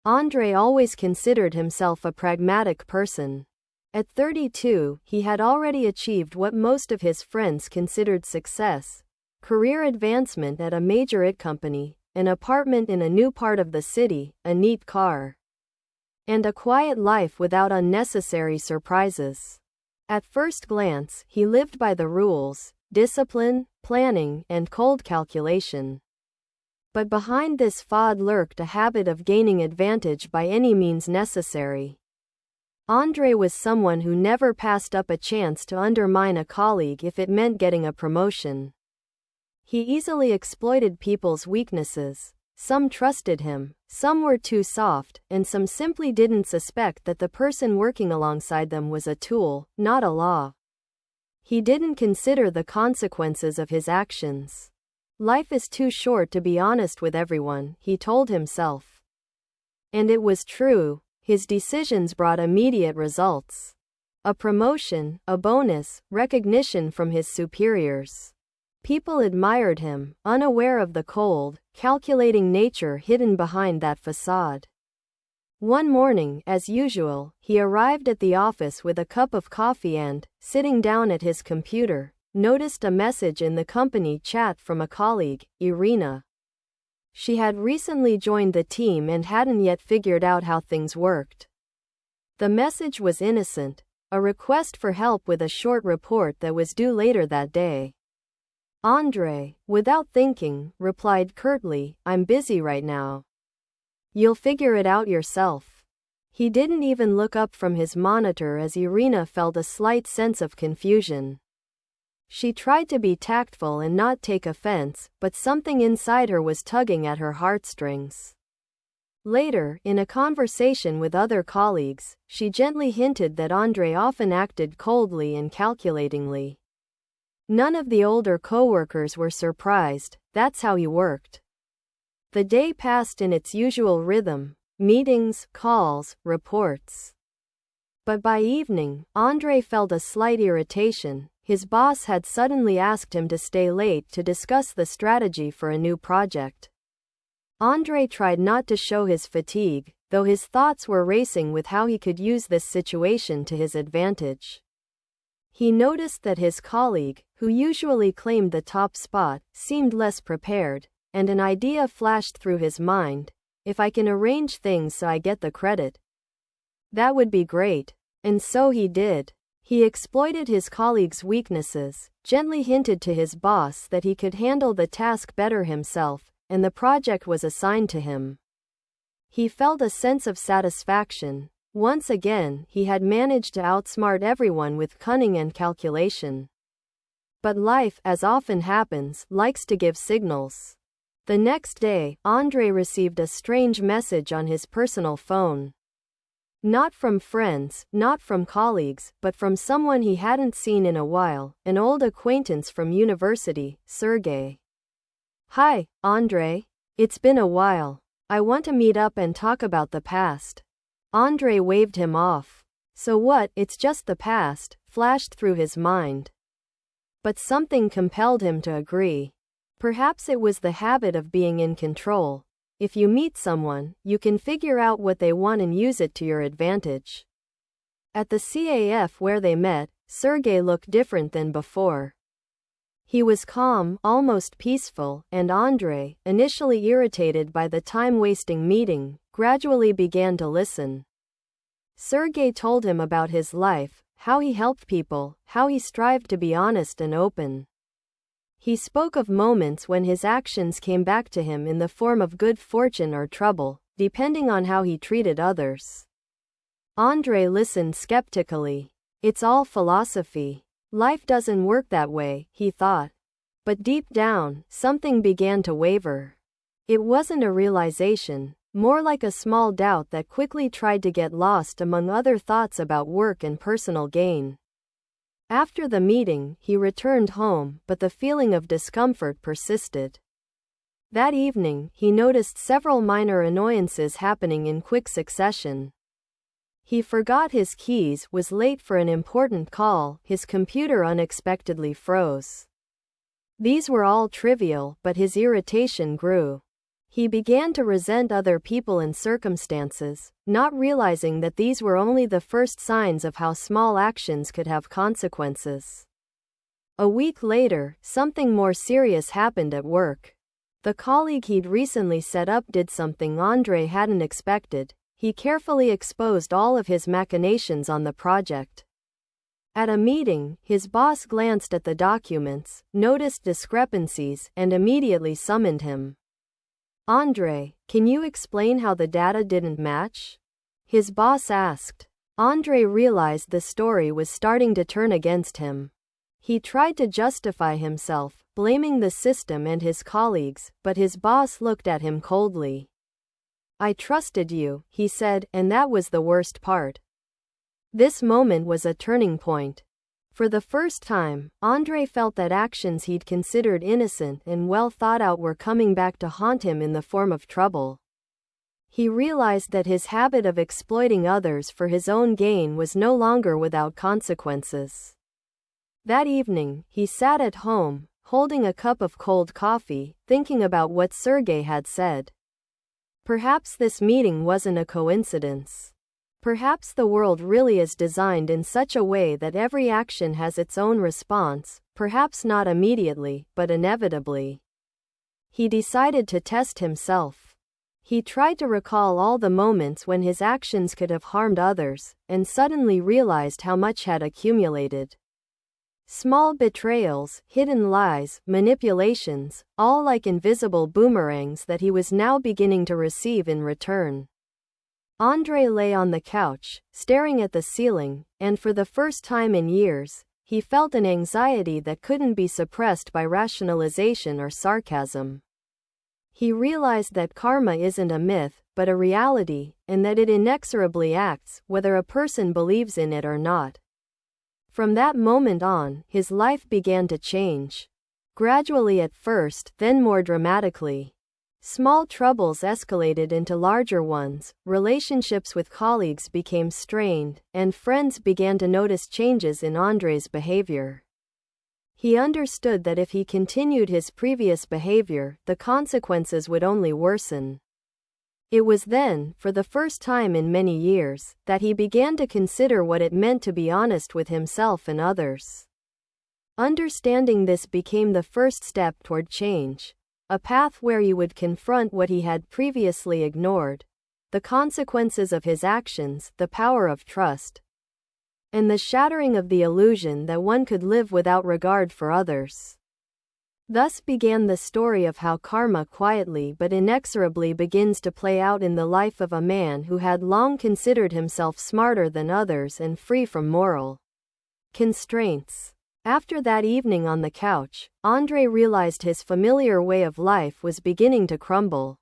Andre always considered himself a pragmatic person. At 32, he had already achieved what most of his friends considered success: career advancement at a major IT company, an apartment in a new part of the city, a neat car, and a quiet life without unnecessary surprises. At first glance, he lived by the rules: discipline, planning, and cold calculation. But behind this facade lurked a habit of gaining advantage by any means necessary. Andre was someone who never passed up a chance to undermine a colleague if it meant getting a promotion. He easily exploited people's weaknesses. Some trusted him, some were too soft, and some simply didn't suspect that the person working alongside them was a tool, not a law. He didn't consider the consequences of his actions. Life is too short to be honest with everyone, he told himself. And it was true. His decisions brought immediate results: a promotion, a bonus, recognition from his superiors. People admired him, unaware of the cold, calculating nature hidden behind that facade. One morning, as usual, he arrived at the office with a cup of coffee and, sitting down at his computer, noticed a message in the company chat from a colleague, Irina. She had recently joined the team and hadn't yet figured out how things worked. The message was innocent: a request for help with a short report that was due later that day. Andre, without thinking, replied curtly, "I'm busy right now. You'll figure it out yourself." He didn't even look up from his monitor as Irina felt a slight sense of confusion. She tried to be tactful and not take offense, but something inside her was tugging at her heartstrings. Later, in a conversation with other colleagues, she gently hinted that Andre often acted coldly and calculatingly. None of the older coworkers were surprised. That's how he worked. The day passed in its usual rhythm: meetings, calls, reports. But by evening, Andre felt a slight irritation. His boss had suddenly asked him to stay late to discuss the strategy for a new project. Andre tried not to show his fatigue, though his thoughts were racing with how he could use this situation to his advantage. He noticed that his colleague, who usually claimed the top spot, seemed less prepared, and an idea flashed through his mind: if I can arrange things so I get the credit, that would be great. And so he did. He exploited his colleague's weaknesses, gently hinted to his boss that he could handle the task better himself, and the project was assigned to him. He felt a sense of satisfaction. Once again, he had managed to outsmart everyone with cunning and calculation. But life, as often happens, likes to give signals. The next day, Andre received a strange message on his personal phone. Not from friends, not from colleagues, but from someone he hadn't seen in a while, an old acquaintance from university, Sergey. "Hi, Andre. It's been a while. I want to meet up and talk about the past." Andre waved him off. "So what, it's just the past," flashed through his mind. But something compelled him to agree. Perhaps it was the habit of being in control. If you meet someone, you can figure out what they want and use it to your advantage. At the CAF where they met, Sergey looked different than before. He was calm, almost peaceful, and Andre, initially irritated by the time-wasting meeting, gradually began to listen. Sergey told him about his life, how he helped people, how he strived to be honest and open. He spoke of moments when his actions came back to him in the form of good fortune or trouble, depending on how he treated others. Andre listened skeptically. It's all philosophy. Life doesn't work that way, he thought. But deep down, something began to waver. It wasn't a realization, more like a small doubt that quickly tried to get lost among other thoughts about work and personal gain. After the meeting, he returned home, but the feeling of discomfort persisted. That evening, he noticed several minor annoyances happening in quick succession. He forgot his keys, was late for an important call, his computer unexpectedly froze. These were all trivial, but his irritation grew. He began to resent other people and circumstances, not realizing that these were only the first signs of how small actions could have consequences. A week later, something more serious happened at work. The colleague he'd recently set up did something Andre hadn't expected. He carefully exposed all of his machinations on the project. At a meeting, his boss glanced at the documents, noticed discrepancies, and immediately summoned him. Andre, can you explain how the data didn't match? His boss asked. Andre realized the story was starting to turn against him. He tried to justify himself, blaming the system and his colleagues, but his boss looked at him coldly. I trusted you, he said, and that was the worst part. This moment was a turning point. For the first time, Andre felt that actions he'd considered innocent and well thought out were coming back to haunt him in the form of trouble. He realized that his habit of exploiting others for his own gain was no longer without consequences. That evening, he sat at home, holding a cup of cold coffee, thinking about what Sergei had said. Perhaps this meeting wasn't a coincidence. Perhaps the world really is designed in such a way that every action has its own response, perhaps not immediately, but inevitably. He decided to test himself. He tried to recall all the moments when his actions could have harmed others, and suddenly realized how much had accumulated. Small betrayals, hidden lies, manipulations, all like invisible boomerangs that he was now beginning to receive in return. Andre lay on the couch, staring at the ceiling, and for the first time in years, he felt an anxiety that couldn't be suppressed by rationalization or sarcasm. He realized that karma isn't a myth, but a reality, and that it inexorably acts, whether a person believes in it or not. From that moment on, his life began to change. Gradually at first, then more dramatically. Small troubles escalated into larger ones, relationships with colleagues became strained, and friends began to notice changes in Andre's behavior. He understood that if he continued his previous behavior, the consequences would only worsen. It was then, for the first time in many years, that he began to consider what it meant to be honest with himself and others. Understanding this became the first step toward change. A path where he would confront what he had previously ignored, the consequences of his actions, the power of trust, and the shattering of the illusion that one could live without regard for others. Thus began the story of how karma quietly but inexorably begins to play out in the life of a man who had long considered himself smarter than others and free from moral constraints. After that evening on the couch, Andre realized his familiar way of life was beginning to crumble.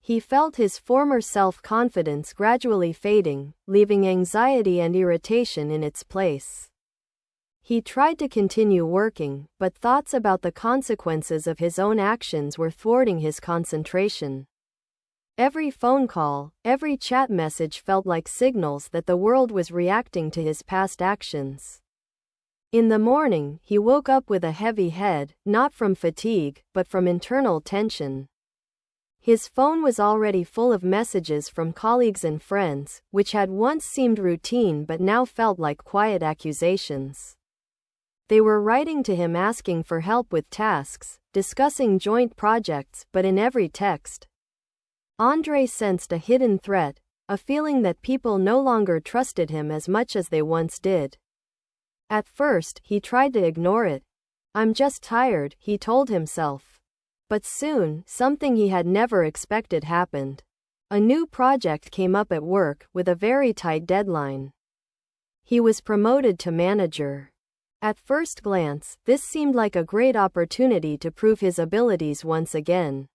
He felt his former self-confidence gradually fading, leaving anxiety and irritation in its place. He tried to continue working, but thoughts about the consequences of his own actions were thwarting his concentration. Every phone call, every chat message felt like signals that the world was reacting to his past actions. In the morning, he woke up with a heavy head, not from fatigue, but from internal tension. His phone was already full of messages from colleagues and friends, which had once seemed routine but now felt like quiet accusations. They were writing to him asking for help with tasks, discussing joint projects, but in every text, Andre sensed a hidden threat, a feeling that people no longer trusted him as much as they once did. At first, he tried to ignore it. I'm just tired, he told himself. But soon, something he had never expected happened. A new project came up at work, with a very tight deadline. He was promoted to manager. At first glance, this seemed like a great opportunity to prove his abilities once again.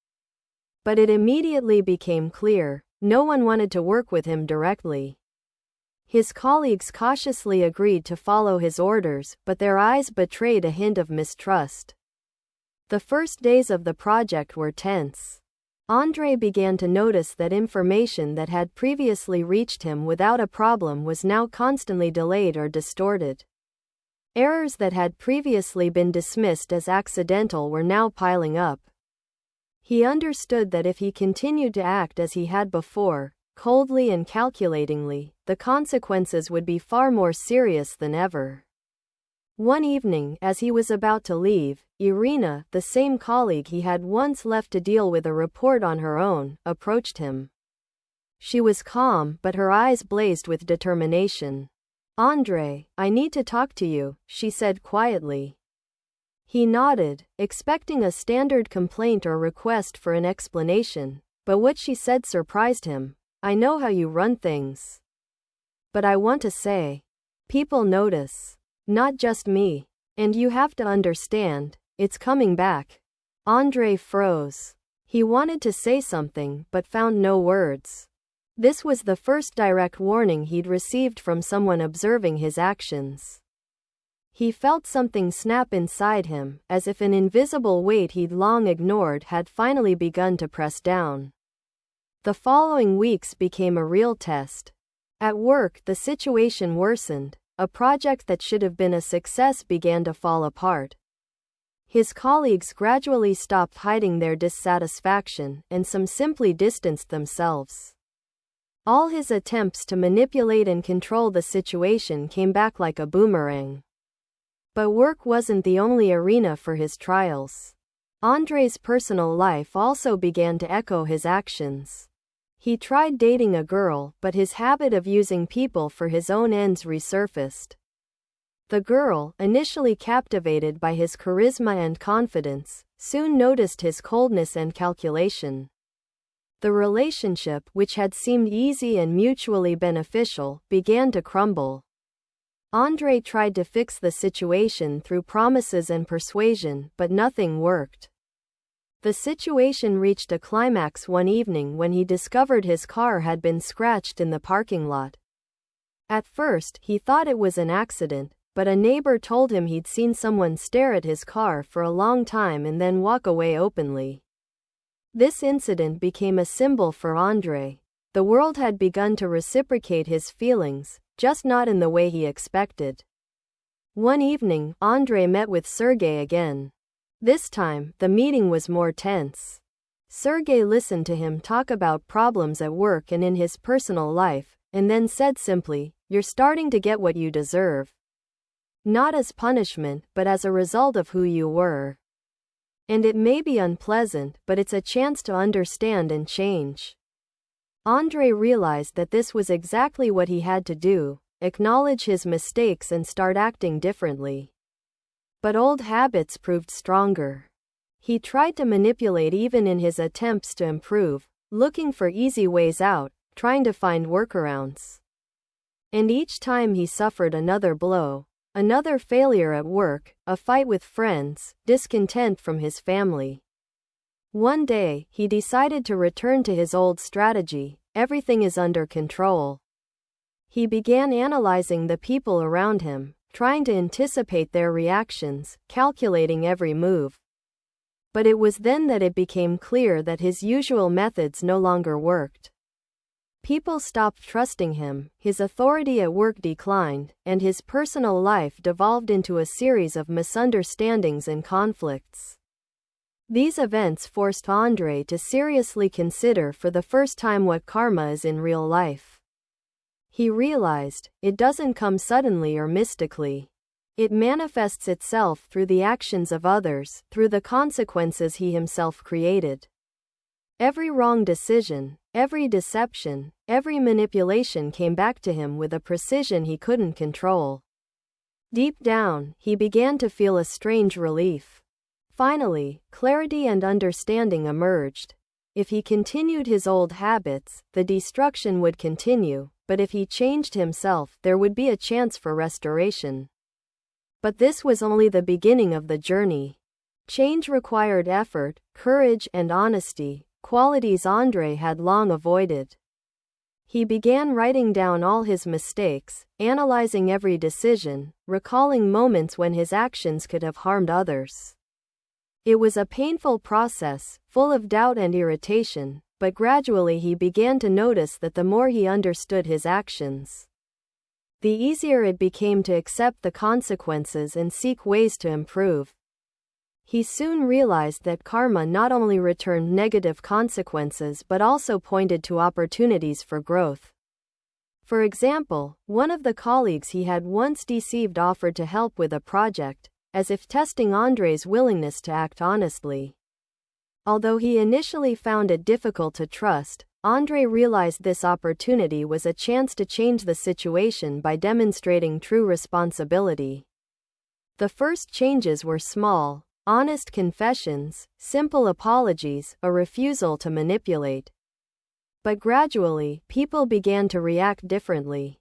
But it immediately became clear, no one wanted to work with him directly. His colleagues cautiously agreed to follow his orders, but their eyes betrayed a hint of mistrust. The first days of the project were tense. Andre began to notice that information that had previously reached him without a problem was now constantly delayed or distorted. Errors that had previously been dismissed as accidental were now piling up. He understood that if he continued to act as he had before, coldly and calculatingly, the consequences would be far more serious than ever. One evening, as he was about to leave, Irina, the same colleague he had once left to deal with a report on her own, approached him. She was calm, but her eyes blazed with determination. "Andrei, I need to talk to you," she said quietly. He nodded, expecting a standard complaint or request for an explanation, but what she said surprised him. "I know how you run things. But I want to say, people notice. Not just me. And you have to understand, it's coming back." Andrei froze. He wanted to say something, but found no words. This was the first direct warning he'd received from someone observing his actions. He felt something snap inside him, as if an invisible weight he'd long ignored had finally begun to press down. The following weeks became a real test. At work, the situation worsened. A project that should have been a success began to fall apart. His colleagues gradually stopped hiding their dissatisfaction, and some simply distanced themselves. All his attempts to manipulate and control the situation came back like a boomerang. But work wasn't the only arena for his trials. Andrei's personal life also began to echo his actions. He tried dating a girl, but his habit of using people for his own ends resurfaced. The girl, initially captivated by his charisma and confidence, soon noticed his coldness and calculation. The relationship, which had seemed easy and mutually beneficial, began to crumble. Andrei tried to fix the situation through promises and persuasion, but nothing worked. The situation reached a climax one evening when he discovered his car had been scratched in the parking lot. At first, he thought it was an accident, but a neighbor told him he'd seen someone stare at his car for a long time and then walk away openly. This incident became a symbol for Andrei. The world had begun to reciprocate his feelings, just not in the way he expected. One evening, Andrei met with Sergei again. This time, the meeting was more tense. Sergei listened to him talk about problems at work and in his personal life, and then said simply, "You're starting to get what you deserve. Not as punishment, but as a result of who you were. And it may be unpleasant, but it's a chance to understand and change." Andrei realized that this was exactly what he had to do: acknowledge his mistakes and start acting differently. But old habits proved stronger. He tried to manipulate even in his attempts to improve, looking for easy ways out, trying to find workarounds. And each time he suffered another blow, another failure at work, a fight with friends, discontent from his family. One day, he decided to return to his old strategy: everything is under control. He began analyzing the people around him, trying to anticipate their reactions, calculating every move. But it was then that it became clear that his usual methods no longer worked. People stopped trusting him, his authority at work declined, and his personal life devolved into a series of misunderstandings and conflicts. These events forced Andrei to seriously consider for the first time what karma is in real life. He realized, it doesn't come suddenly or mystically. It manifests itself through the actions of others, through the consequences he himself created. Every wrong decision, every deception, every manipulation came back to him with a precision he couldn't control. Deep down, he began to feel a strange relief. Finally, clarity and understanding emerged. If he continued his old habits, the destruction would continue, but if he changed himself, there would be a chance for restoration. But this was only the beginning of the journey. Change required effort, courage, and honesty, qualities Andrei had long avoided. He began writing down all his mistakes, analyzing every decision, recalling moments when his actions could have harmed others. It was a painful process, full of doubt and irritation, but gradually he began to notice that the more he understood his actions, the easier it became to accept the consequences and seek ways to improve. He soon realized that karma not only returned negative consequences but also pointed to opportunities for growth. For example, one of the colleagues he had once deceived offered to help with a project, as if testing Andrei's willingness to act honestly. Although he initially found it difficult to trust, Andrei realized this opportunity was a chance to change the situation by demonstrating true responsibility. The first changes were small, honest confessions, simple apologies, a refusal to manipulate. But gradually, people began to react differently.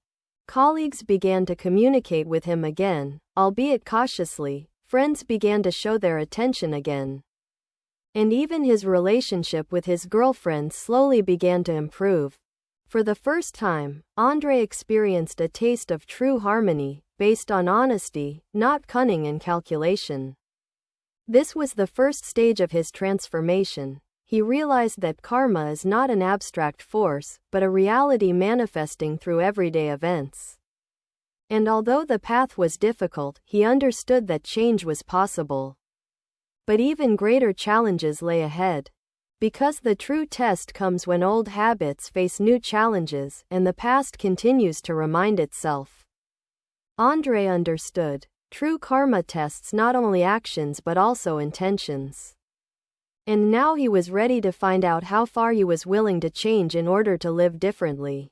Colleagues began to communicate with him again, albeit cautiously. Friends began to show their attention again. And even his relationship with his girlfriend slowly began to improve. For the first time, Andrei experienced a taste of true harmony, based on honesty, not cunning and calculation. This was the first stage of his transformation. He realized that karma is not an abstract force, but a reality manifesting through everyday events. And although the path was difficult, he understood that change was possible. But even greater challenges lay ahead. Because the true test comes when old habits face new challenges, and the past continues to remind itself. Andrei understood. True karma tests not only actions but also intentions. And now he was ready to find out how far he was willing to change in order to live differently.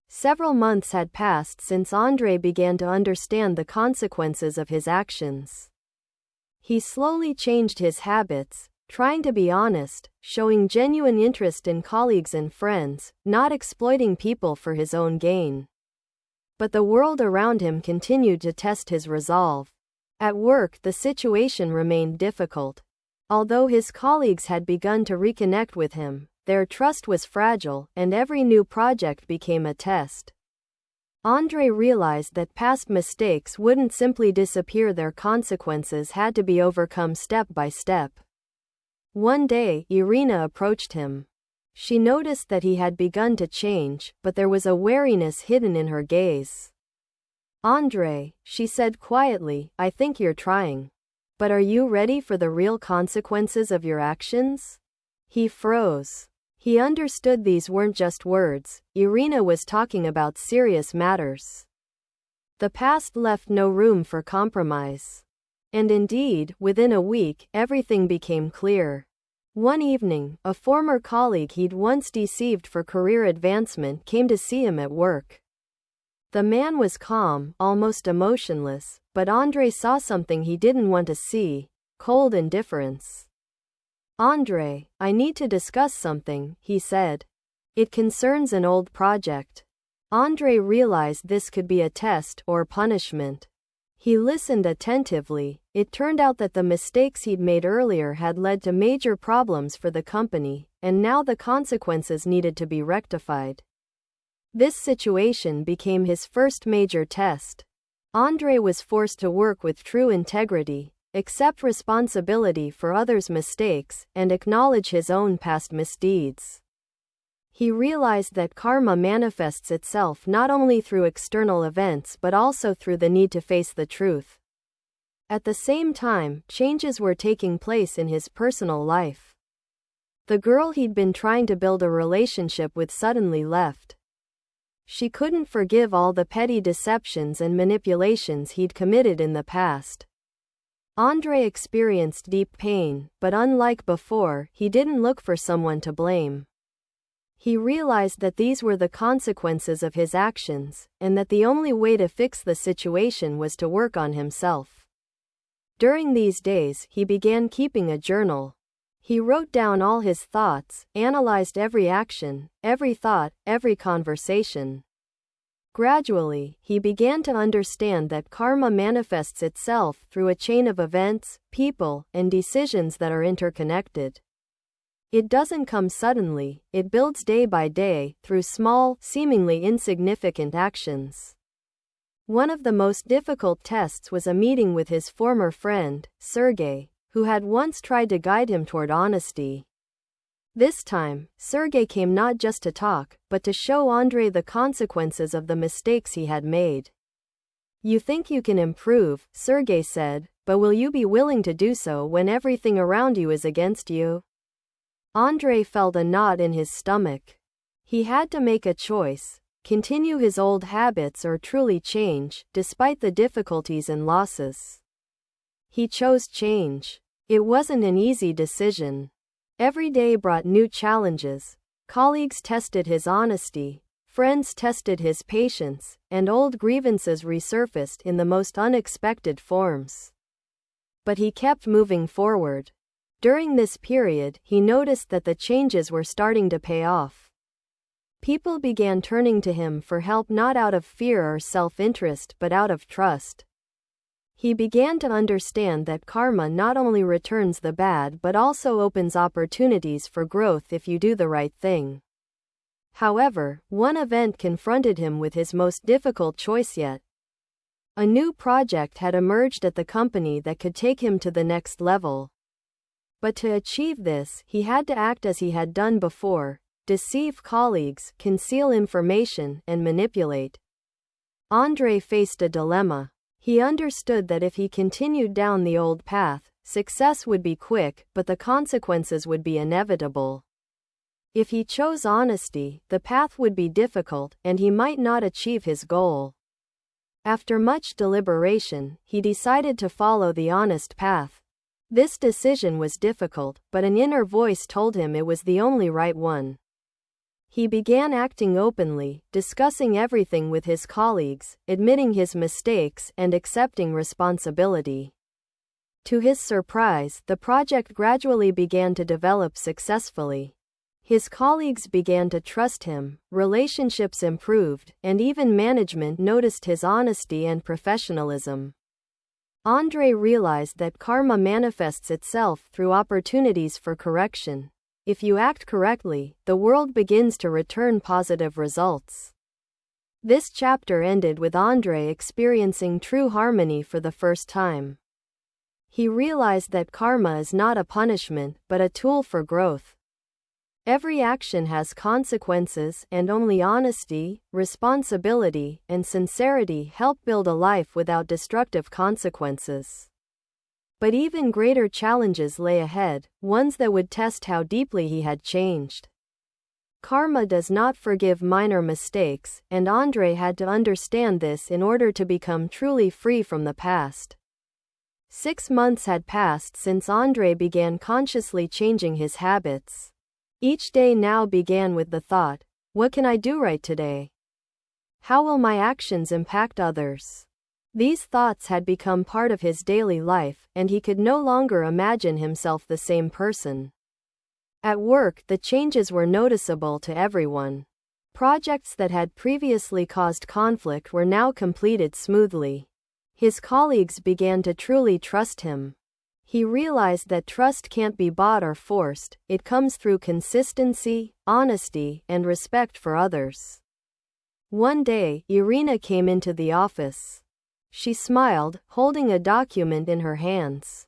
Several months had passed since Andrei began to understand the consequences of his actions. He slowly changed his habits, trying to be honest, showing genuine interest in colleagues and friends, not exploiting people for his own gain. But the world around him continued to test his resolve. At work, the situation remained difficult. Although his colleagues had begun to reconnect with him, their trust was fragile, and every new project became a test. Andrei realized that past mistakes wouldn't simply disappear, their consequences had to be overcome step by step. One day, Irina approached him. She noticed that he had begun to change, but there was a wariness hidden in her gaze. "Andrei," she said quietly, "I think you're trying. But are you ready for the real consequences of your actions?" He froze. He understood these weren't just words. Irina was talking about serious matters. The past left no room for compromise. And indeed, within a week, everything became clear. One evening, a former colleague he'd once deceived for career advancement came to see him at work. The man was calm, almost emotionless, but Andrei saw something he didn't want to see: cold indifference. "Andrei, I need to discuss something," he said. "It concerns an old project." Andrei realized this could be a test or punishment. He listened attentively. It turned out that the mistakes he'd made earlier had led to major problems for the company, and now the consequences needed to be rectified. This situation became his first major test. Andrei was forced to work with true integrity, accept responsibility for others' mistakes, and acknowledge his own past misdeeds. He realized that karma manifests itself not only through external events but also through the need to face the truth. At the same time, changes were taking place in his personal life. The girl he'd been trying to build a relationship with suddenly left. She couldn't forgive all the petty deceptions and manipulations he'd committed in the past. Andrei experienced deep pain, but unlike before, he didn't look for someone to blame. He realized that these were the consequences of his actions, and that the only way to fix the situation was to work on himself. During these days, he began keeping a journal. He wrote down all his thoughts, analyzed every action, every thought, every conversation. Gradually, he began to understand that karma manifests itself through a chain of events, people, and decisions that are interconnected. It doesn't come suddenly, it builds day by day, through small, seemingly insignificant actions. One of the most difficult tests was a meeting with his former friend, Sergei, who had once tried to guide him toward honesty. This time, Sergei came not just to talk, but to show Andrei the consequences of the mistakes he had made. "You think you can improve," Sergei said, but will you be willing to do so when everything around you is against you? Andre felt a knot in his stomach. He had to make a choice: continue his old habits or truly change, despite the difficulties and losses. He chose change. It wasn't an easy decision. Every day brought new challenges. Colleagues tested his honesty, friends tested his patience, and old grievances resurfaced in the most unexpected forms. But he kept moving forward. During this period, he noticed that the changes were starting to pay off. People began turning to him for help, not out of fear or self-interest but out of trust. He began to understand that karma not only returns the bad but also opens opportunities for growth if you do the right thing. However, one event confronted him with his most difficult choice yet. A new project had emerged at the company that could take him to the next level. But to achieve this, he had to act as he had done before: deceive colleagues, conceal information, and manipulate. Andre faced a dilemma. He understood that if he continued down the old path, success would be quick, but the consequences would be inevitable. If he chose honesty, the path would be difficult, and he might not achieve his goal. After much deliberation, he decided to follow the honest path. This decision was difficult, but an inner voice told him it was the only right one. He began acting openly, discussing everything with his colleagues, admitting his mistakes, and accepting responsibility. To his surprise, the project gradually began to develop successfully. His colleagues began to trust him, relationships improved, and even management noticed his honesty and professionalism. Andre realized that karma manifests itself through opportunities for correction. If you act correctly, the world begins to return positive results. This chapter ended with Andre experiencing true harmony for the first time. He realized that karma is not a punishment, but a tool for growth. Every action has consequences, and only honesty, responsibility, and sincerity help build a life without destructive consequences. But even greater challenges lay ahead, ones that would test how deeply he had changed. Karma does not forgive minor mistakes, and Andre had to understand this in order to become truly free from the past. 6 months had passed since Andre began consciously changing his habits. Each day now began with the thought, what can I do right today? How will my actions impact others? These thoughts had become part of his daily life, and he could no longer imagine himself the same person. At work, the changes were noticeable to everyone. Projects that had previously caused conflict were now completed smoothly. His colleagues began to truly trust him. He realized that trust can't be bought or forced, it comes through consistency, honesty, and respect for others. One day, Irina came into the office. She smiled, holding a document in her hands.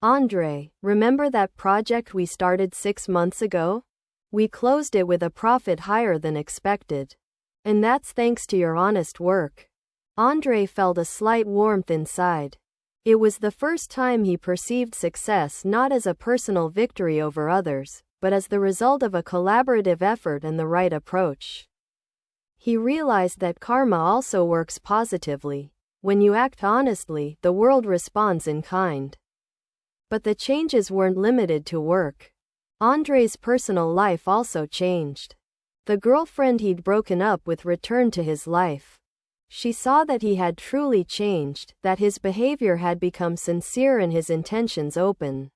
Andre, remember that project we started 6 months ago? We closed it with a profit higher than expected. And that's thanks to your honest work. Andre felt a slight warmth inside. It was the first time he perceived success not as a personal victory over others, but as the result of a collaborative effort and the right approach. He realized that karma also works positively. When you act honestly, the world responds in kind. But the changes weren't limited to work. Andre's personal life also changed. The girlfriend he'd broken up with returned to his life. She saw that he had truly changed, that his behavior had become sincere and his intentions open.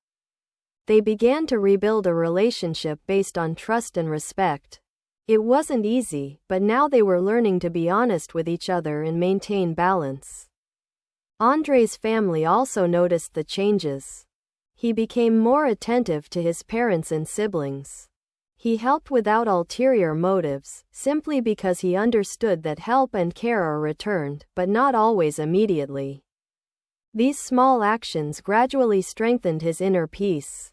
They began to rebuild a relationship based on trust and respect. It wasn't easy, but now they were learning to be honest with each other and maintain balance. Andre's family also noticed the changes. He became more attentive to his parents and siblings. He helped without ulterior motives, simply because he understood that help and care are returned, but not always immediately. These small actions gradually strengthened his inner peace.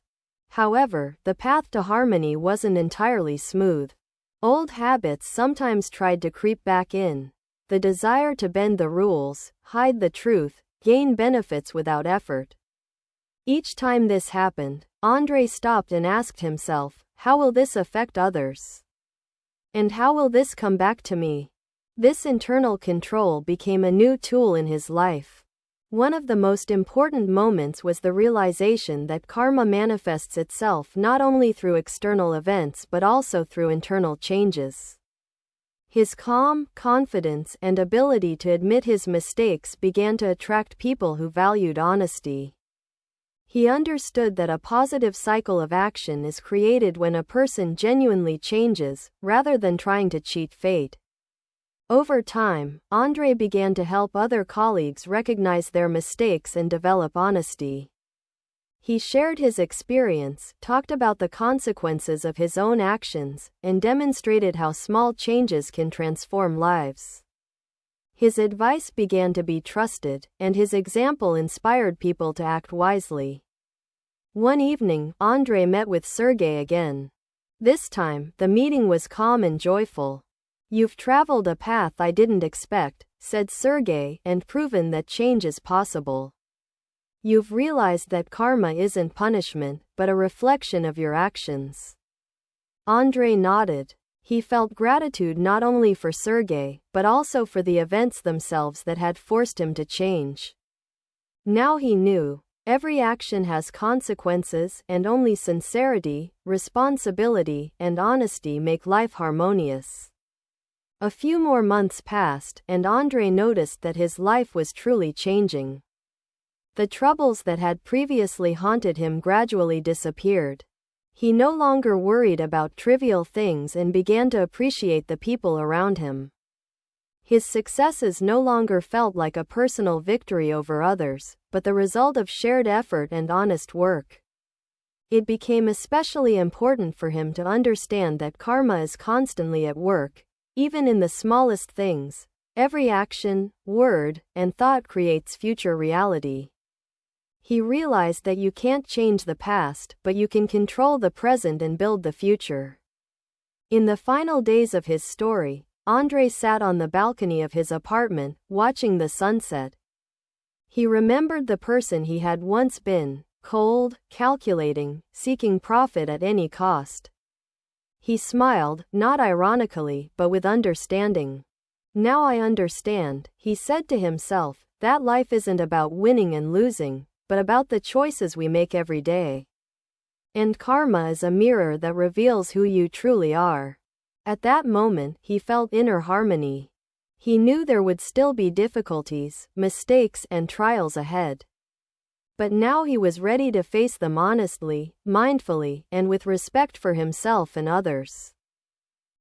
However, the path to harmony wasn't entirely smooth. Old habits sometimes tried to creep back in. The desire to bend the rules, hide the truth, gain benefits without effort. Each time this happened, Andrei stopped and asked himself, how will this affect others? And how will this come back to me? This internal control became a new tool in his life. One of the most important moments was the realization that karma manifests itself not only through external events but also through internal changes. His calm, confidence, and ability to admit his mistakes began to attract people who valued honesty. He understood that a positive cycle of action is created when a person genuinely changes, rather than trying to cheat fate. Over time, Andrei began to help other colleagues recognize their mistakes and develop honesty. He shared his experience, talked about the consequences of his own actions, and demonstrated how small changes can transform lives. His advice began to be trusted, and his example inspired people to act wisely. One evening, Andrei met with Sergei again. This time, the meeting was calm and joyful. "You've traveled a path I didn't expect," said Sergei, "and proven that change is possible. You've realized that karma isn't punishment, but a reflection of your actions." Andrei nodded. He felt gratitude not only for Sergei, but also for the events themselves that had forced him to change. Now he knew, every action has consequences, and only sincerity, responsibility, and honesty make life harmonious. A few more months passed, and Andrei noticed that his life was truly changing. The troubles that had previously haunted him gradually disappeared. He no longer worried about trivial things and began to appreciate the people around him. His successes no longer felt like a personal victory over others, but the result of shared effort and honest work. It became especially important for him to understand that karma is constantly at work, even in the smallest things. Every action, word, and thought creates future reality. He realized that you can't change the past, but you can control the present and build the future. In the final days of his story, Andrei sat on the balcony of his apartment, watching the sunset. He remembered the person he had once been, cold, calculating, seeking profit at any cost. He smiled, not ironically, but with understanding. "Now I understand," he said to himself, "that life isn't about winning and losing, but about the choices we make every day. And karma is a mirror that reveals who you truly are." At that moment, he felt inner harmony. He knew there would still be difficulties, mistakes, and trials ahead. But now he was ready to face them honestly, mindfully, and with respect for himself and others.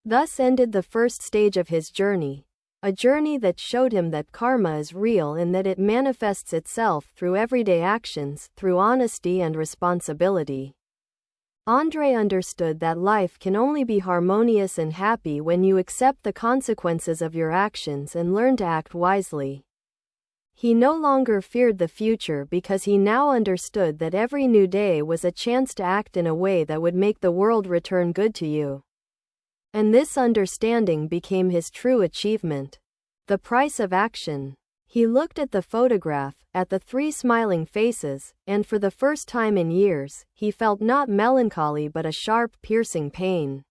Thus ended the first stage of his journey, a journey that showed him that karma is real and that it manifests itself through everyday actions, through honesty and responsibility. Andrei understood that life can only be harmonious and happy when you accept the consequences of your actions and learn to act wisely. He no longer feared the future because he now understood that every new day was a chance to act in a way that would make the world return good to you. And this understanding became his true achievement. The price of action. He looked at the photograph, at the three smiling faces, and for the first time in years, he felt not melancholy but a sharp, piercing pain.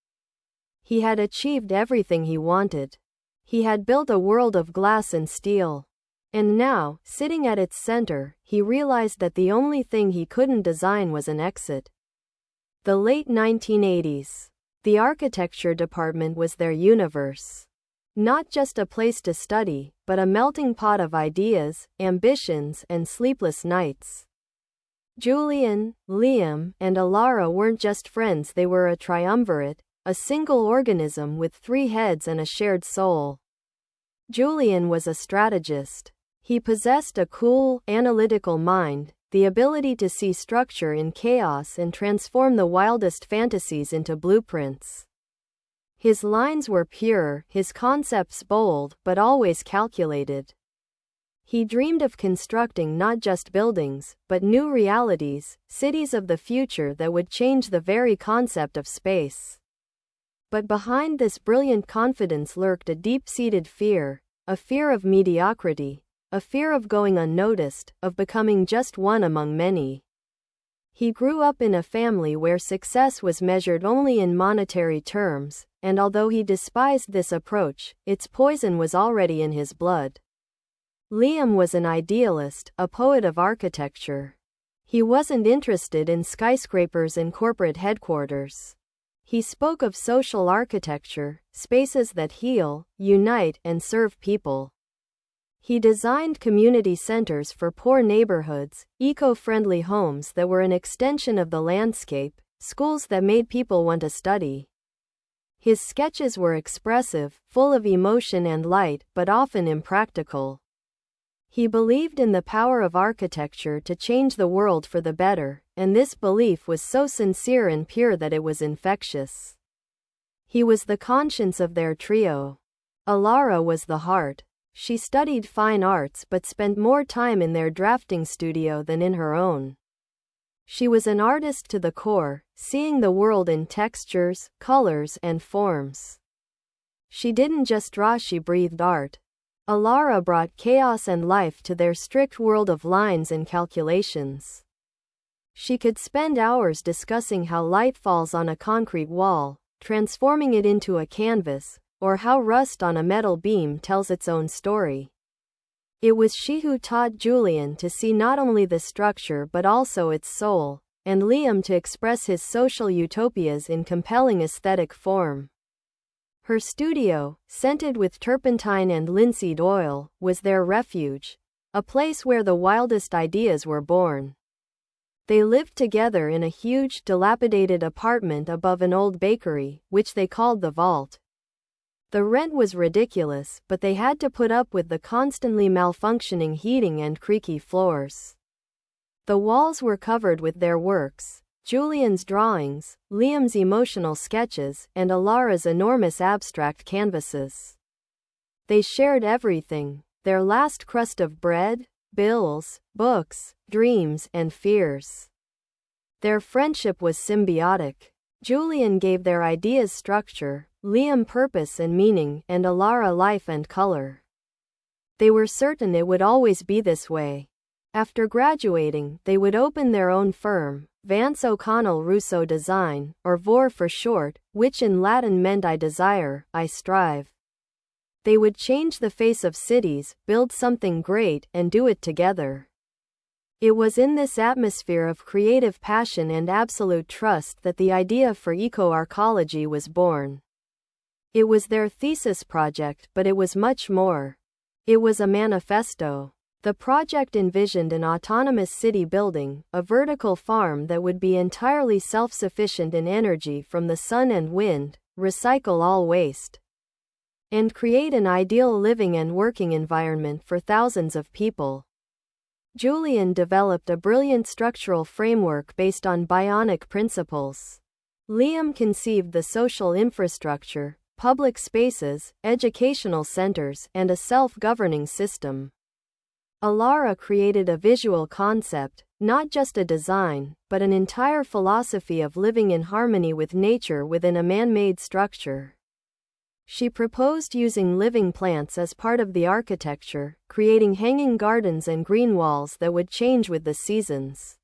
He had achieved everything he wanted. He had built a world of glass and steel. And now, sitting at its center, he realized that the only thing he couldn't design was an exit. The late 1980s. The architecture department was their universe. Not just a place to study, but a melting pot of ideas, ambitions, and sleepless nights. Julian, Liam, and Alara weren't just friends, they were a triumvirate, a single organism with three heads and a shared soul. Julian was a strategist. He possessed a cool, analytical mind, the ability to see structure in chaos and transform the wildest fantasies into blueprints. His lines were pure, his concepts bold, but always calculated. He dreamed of constructing not just buildings, but new realities, cities of the future that would change the very concept of space. But behind this brilliant confidence lurked a deep-seated fear, a fear of mediocrity, a fear of going unnoticed, of becoming just one among many. He grew up in a family where success was measured only in monetary terms, and although he despised this approach, its poison was already in his blood. Liam was an idealist, a poet of architecture. He wasn't interested in skyscrapers and corporate headquarters. He spoke of social architecture, spaces that heal, unite, and serve people. He designed community centers for poor neighborhoods, eco-friendly homes that were an extension of the landscape, schools that made people want to study. His sketches were expressive, full of emotion and light, but often impractical. He believed in the power of architecture to change the world for the better, and this belief was so sincere and pure that it was infectious. He was the conscience of their trio. Alara was the heart. She studied fine arts but spent more time in their drafting studio than in her own. She was an artist to the core, seeing the world in textures, colors, and forms. She didn't just draw, she breathed art. Alara brought chaos and life to their strict world of lines and calculations. She could spend hours discussing how light falls on a concrete wall, transforming it into a canvas, or how rust on a metal beam tells its own story. It was she who taught Julian to see not only the structure but also its soul, and Liam to express his social utopias in compelling aesthetic form. Her studio, scented with turpentine and linseed oil, was their refuge, a place where the wildest ideas were born. They lived together in a huge, dilapidated apartment above an old bakery, which they called the Vault. The rent was ridiculous, but they had to put up with the constantly malfunctioning heating and creaky floors. The walls were covered with their works, Julian's drawings, Liam's emotional sketches, and Alara's enormous abstract canvases. They shared everything, their last crust of bread, bills, books, dreams, and fears. Their friendship was symbiotic. Julian gave their ideas structure, Liam purpose and meaning, and Alara life and color. They were certain it would always be this way. After graduating, they would open their own firm, Vance O'Connell Russo Design, or VOR for short, which in Latin meant I desire, I strive. They would change the face of cities, build something great, and do it together. It was in this atmosphere of creative passion and absolute trust that the idea for eco-arcology was born. It was their thesis project, but it was much more. It was a manifesto. The project envisioned an autonomous city building, a vertical farm that would be entirely self-sufficient in energy from the sun and wind, recycle all waste, and create an ideal living and working environment for thousands of people. Julian developed a brilliant structural framework based on bionic principles. Liam conceived the social infrastructure, public spaces, educational centers, and a self-governing system. Alara created a visual concept, not just a design, but an entire philosophy of living in harmony with nature within a man-made structure. She proposed using living plants as part of the architecture, creating hanging gardens and green walls that would change with the seasons.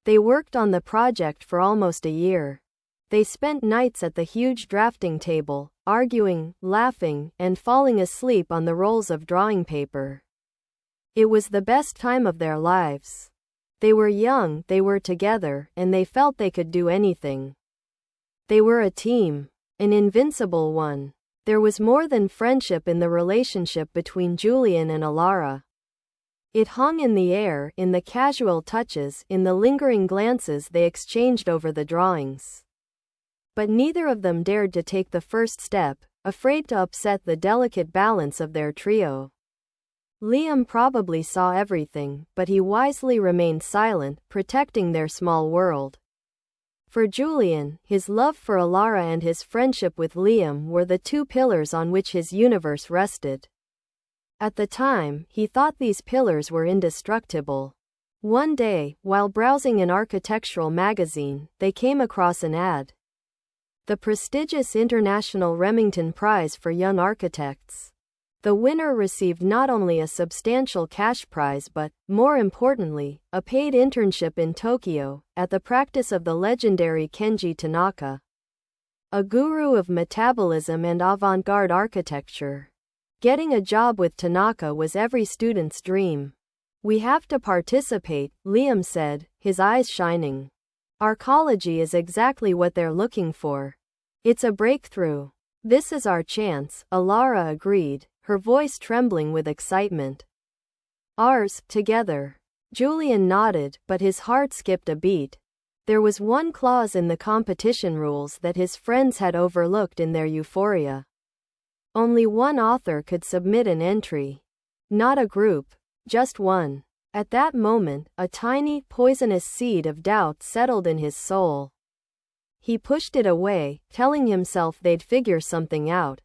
They worked on the project for almost a year. They spent nights at the huge drafting table, arguing, laughing, and falling asleep on the rolls of drawing paper. It was the best time of their lives. They were young, they were together, and they felt they could do anything. They were a team, an invincible one. There was more than friendship in the relationship between Julian and Alara. It hung in the air, in the casual touches, in the lingering glances they exchanged over the drawings. But neither of them dared to take the first step, afraid to upset the delicate balance of their trio. Liam probably saw everything, but he wisely remained silent, protecting their small world. For Julian, his love for Alara and his friendship with Liam were the two pillars on which his universe rested. At the time, he thought these pillars were indestructible. One day, while browsing an architectural magazine, they came across an ad. The prestigious International Remington Prize for Young Architects. The winner received not only a substantial cash prize but, more importantly, a paid internship in Tokyo, at the practice of the legendary Kenji Tanaka, a guru of metabolism and avant-garde architecture. Getting a job with Tanaka was every student's dream. "We have to participate," Liam said, his eyes shining. "Arcology is exactly what they're looking for. It's a breakthrough. This is our chance," Alara agreed, her voice trembling with excitement. "Ours, together." Julian nodded, but his heart skipped a beat. There was one clause in the competition rules that his friends had overlooked in their euphoria. Only one author could submit an entry. Not a group. Just one. At that moment, a tiny, poisonous seed of doubt settled in his soul. He pushed it away, telling himself they'd figure something out.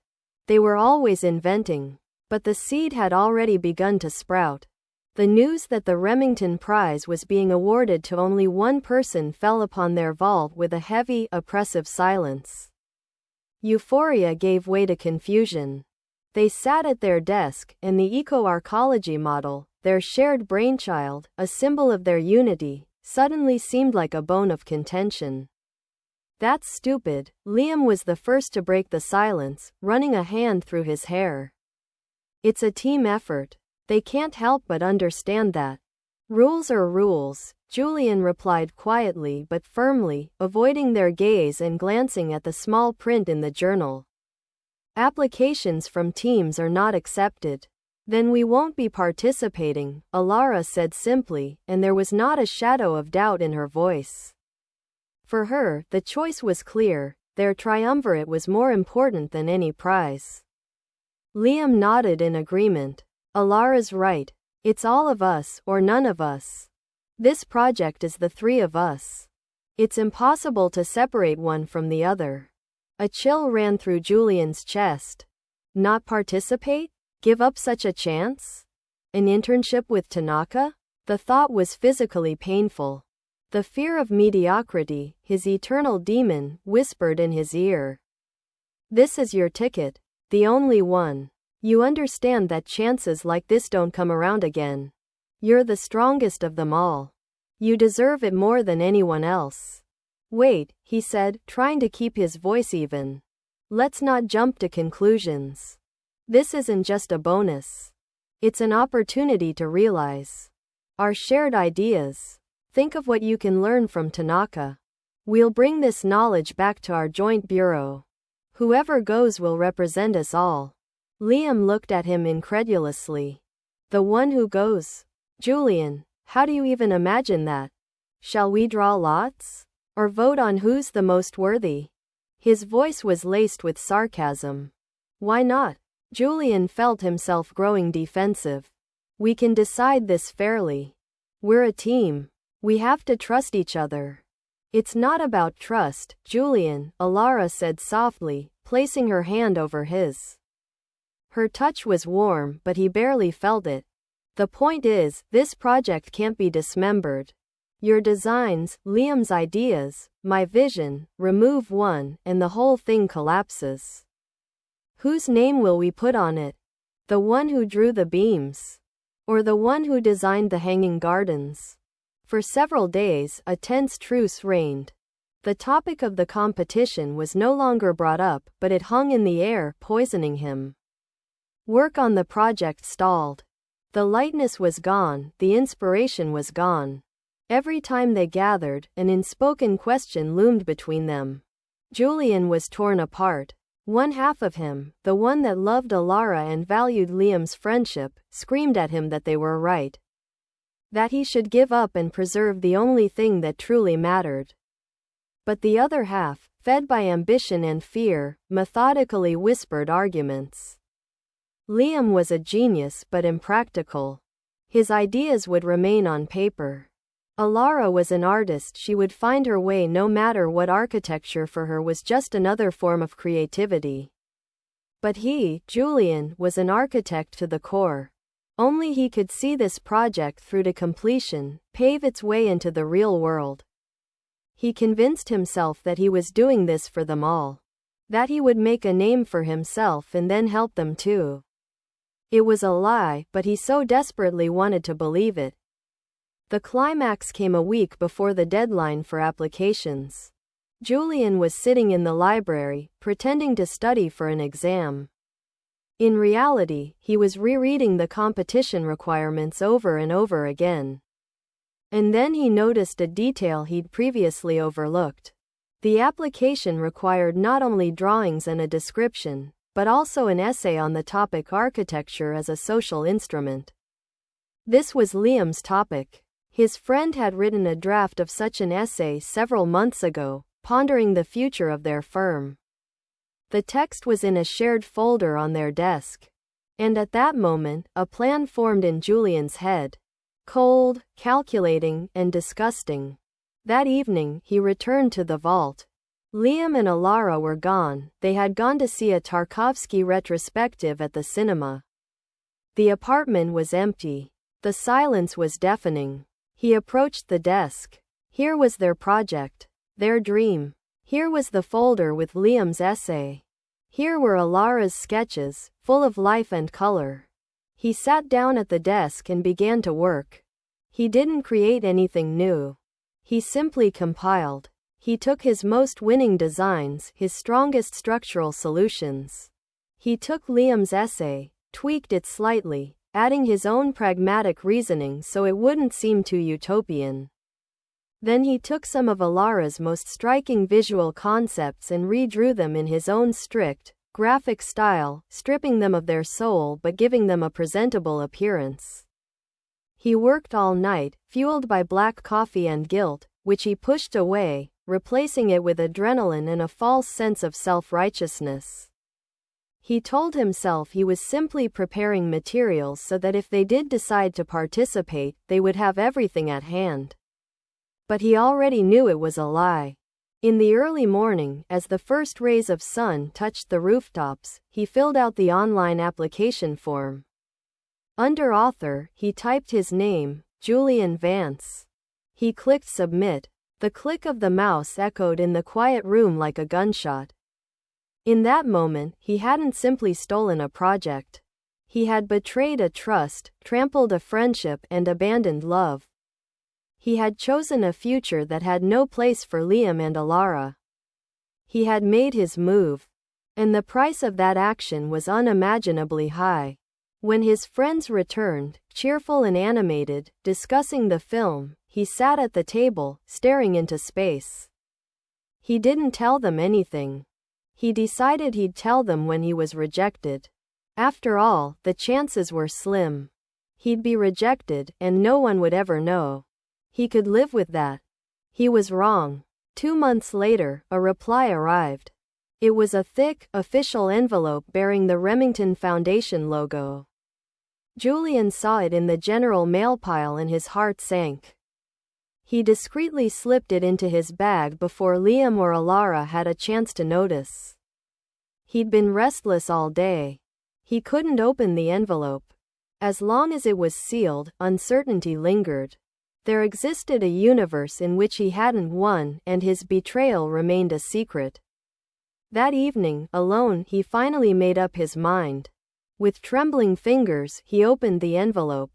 They were always inventing. But the seed had already begun to sprout. The news that the Remington Prize was being awarded to only one person fell upon their vault with a heavy, oppressive silence. Euphoria gave way to confusion. They sat at their desk, and the eco-arcology model, their shared brainchild, a symbol of their unity, suddenly seemed like a bone of contention. "That's stupid." Liam was the first to break the silence, running a hand through his hair. "It's a team effort. They can't help but understand that." "Rules are rules," Julian replied quietly but firmly, avoiding their gaze and glancing at the small print in the journal. "Applications from teams are not accepted." "Then we won't be participating," Alara said simply, and there was not a shadow of doubt in her voice. For her, the choice was clear. Their triumvirate was more important than any prize. Liam nodded in agreement. "Alara's right. It's all of us, or none of us. This project is the three of us. It's impossible to separate one from the other." A chill ran through Julian's chest. Not participate? Give up such a chance? An internship with Tanaka? The thought was physically painful. The fear of mediocrity, his eternal demon, whispered in his ear. "This is your ticket. The only one. You understand that chances like this don't come around again. You're the strongest of them all. You deserve it more than anyone else." "Wait," he said, trying to keep his voice even. "Let's not jump to conclusions. This isn't just a bonus. It's an opportunity to realize our shared ideas. Think of what you can learn from Tanaka. We'll bring this knowledge back to our joint bureau. Whoever goes will represent us all." Liam looked at him incredulously. "The one who goes? Julian, how do you even imagine that? Shall we draw lots? Or vote on who's the most worthy?" His voice was laced with sarcasm. "Why not?" Julian felt himself growing defensive. "We can decide this fairly. We're a team. We have to trust each other." "It's not about trust, Julian," Alara said softly, placing her hand over his. Her touch was warm, but he barely felt it. "The point is, this project can't be dismembered. Your designs, Liam's ideas, my vision, remove one, and the whole thing collapses. Whose name will we put on it? The one who drew the beams? Or the one who designed the hanging gardens?" For several days, a tense truce reigned. The topic of the competition was no longer brought up, but it hung in the air, poisoning him. Work on the project stalled. The lightness was gone, the inspiration was gone. Every time they gathered, an unspoken question loomed between them. Julian was torn apart. One half of him, the one that loved Alara and valued Liam's friendship, screamed at him that they were right. That he should give up and preserve the only thing that truly mattered. But the other half, fed by ambition and fear, methodically whispered arguments. Liam was a genius but impractical. His ideas would remain on paper. Alara was an artist. She would find her way no matter what. Architecture for her was just another form of creativity. But he, Julian, was an architect to the core. Only he could see this project through to completion, pave its way into the real world. He convinced himself that he was doing this for them all. That he would make a name for himself and then help them too. It was a lie, but he so desperately wanted to believe it. The climax came a week before the deadline for applications. Julian was sitting in the library, pretending to study for an exam. In reality, he was rereading the competition requirements over and over again. And then he noticed a detail he'd previously overlooked. The application required not only drawings and a description, but also an essay on the topic architecture as a social instrument. This was Liam's topic. His friend had written a draft of such an essay several months ago, pondering the future of their firm. The text was in a shared folder on their desk. And at that moment, a plan formed in Julian's head. Cold, calculating, and disgusting. That evening, he returned to the vault. Liam and Alara were gone. They had gone to see a Tarkovsky retrospective at the cinema. The apartment was empty. The silence was deafening. He approached the desk. Here was their project. Their dream. Here was the folder with Liam's essay. Here were Alara's sketches, full of life and color. He sat down at the desk and began to work. He didn't create anything new. He simply compiled. He took his most winning designs, his strongest structural solutions. He took Liam's essay, tweaked it slightly, adding his own pragmatic reasoning so it wouldn't seem too utopian. Then he took some of Alara's most striking visual concepts and redrew them in his own strict, graphic style, stripping them of their soul but giving them a presentable appearance. He worked all night, fueled by black coffee and guilt, which he pushed away, replacing it with adrenaline and a false sense of self-righteousness. He told himself he was simply preparing materials so that if they did decide to participate, they would have everything at hand. But he already knew it was a lie. In the early morning, as the first rays of sun touched the rooftops, he filled out the online application form. Under author, he typed his name, Julian Vance. He clicked submit. The click of the mouse echoed in the quiet room like a gunshot. In that moment, he hadn't simply stolen a project. He had betrayed a trust, trampled a friendship, and abandoned love. He had chosen a future that had no place for Liam and Alara. He had made his move. And the price of that action was unimaginably high. When his friends returned, cheerful and animated, discussing the film, he sat at the table, staring into space. He didn't tell them anything. He decided he'd tell them when he was rejected. After all, the chances were slim. He'd be rejected, and no one would ever know. He could live with that. He was wrong. 2 months later, a reply arrived. It was a thick, official envelope bearing the Remington Foundation logo. Julian saw it in the general mail pile and his heart sank. He discreetly slipped it into his bag before Liam or Alara had a chance to notice. He'd been restless all day. He couldn't open the envelope. As long as it was sealed, uncertainty lingered. There existed a universe in which he hadn't won, and his betrayal remained a secret. That evening, alone, he finally made up his mind. With trembling fingers, he opened the envelope.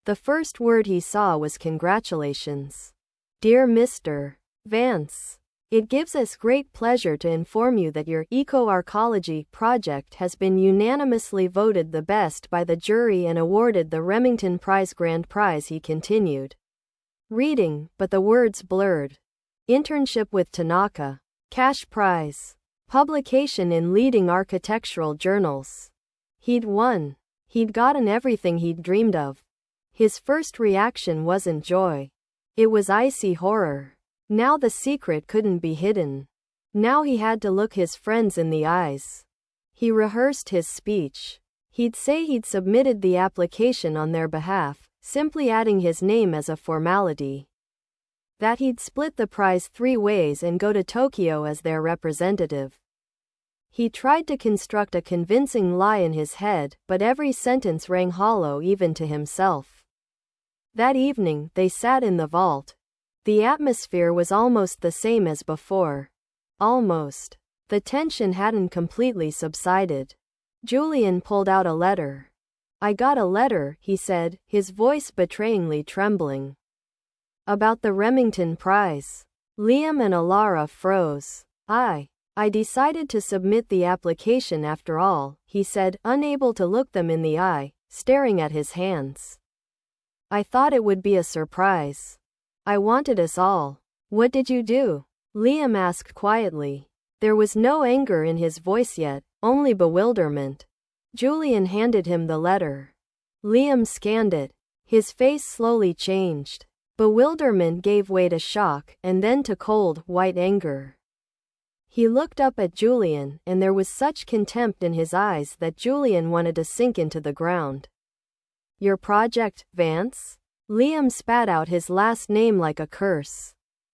The first word he saw was congratulations. Dear Mr. Vance, it gives us great pleasure to inform you that your eco-arcology project has been unanimously voted the best by the jury and awarded the Remington Prize Grand Prize. He continued reading, but the words blurred. Internship with Tanaka. Cash prize. Publication in leading architectural journals. He'd won. He'd gotten everything he'd dreamed of. His first reaction wasn't joy. It was icy horror. Now the secret couldn't be hidden. Now he had to look his friends in the eyes. He rehearsed his speech. He'd say he'd submitted the application on their behalf, simply adding his name as a formality. That he'd split the prize 3 ways and go to Tokyo as their representative. He tried to construct a convincing lie in his head, but every sentence rang hollow even to himself. That evening, they sat in the vault. The atmosphere was almost the same as before. Almost. The tension hadn't completely subsided. Julian pulled out a letter. I got a letter, he said, his voice betrayingly trembling. About the Remington Prize. Liam and Alara froze. I decided to submit the application after all, he said, unable to look them in the eye, staring at his hands. I thought it would be a surprise. I wanted us all. What did you do? Liam asked quietly. There was no anger in his voice yet, only bewilderment. Julian handed him the letter. Liam scanned it. His face slowly changed. Bewilderment gave way to shock, and then to cold, white anger. He looked up at Julian, and there was such contempt in his eyes that Julian wanted to sink into the ground. Your project, Vance? Liam spat out his last name like a curse.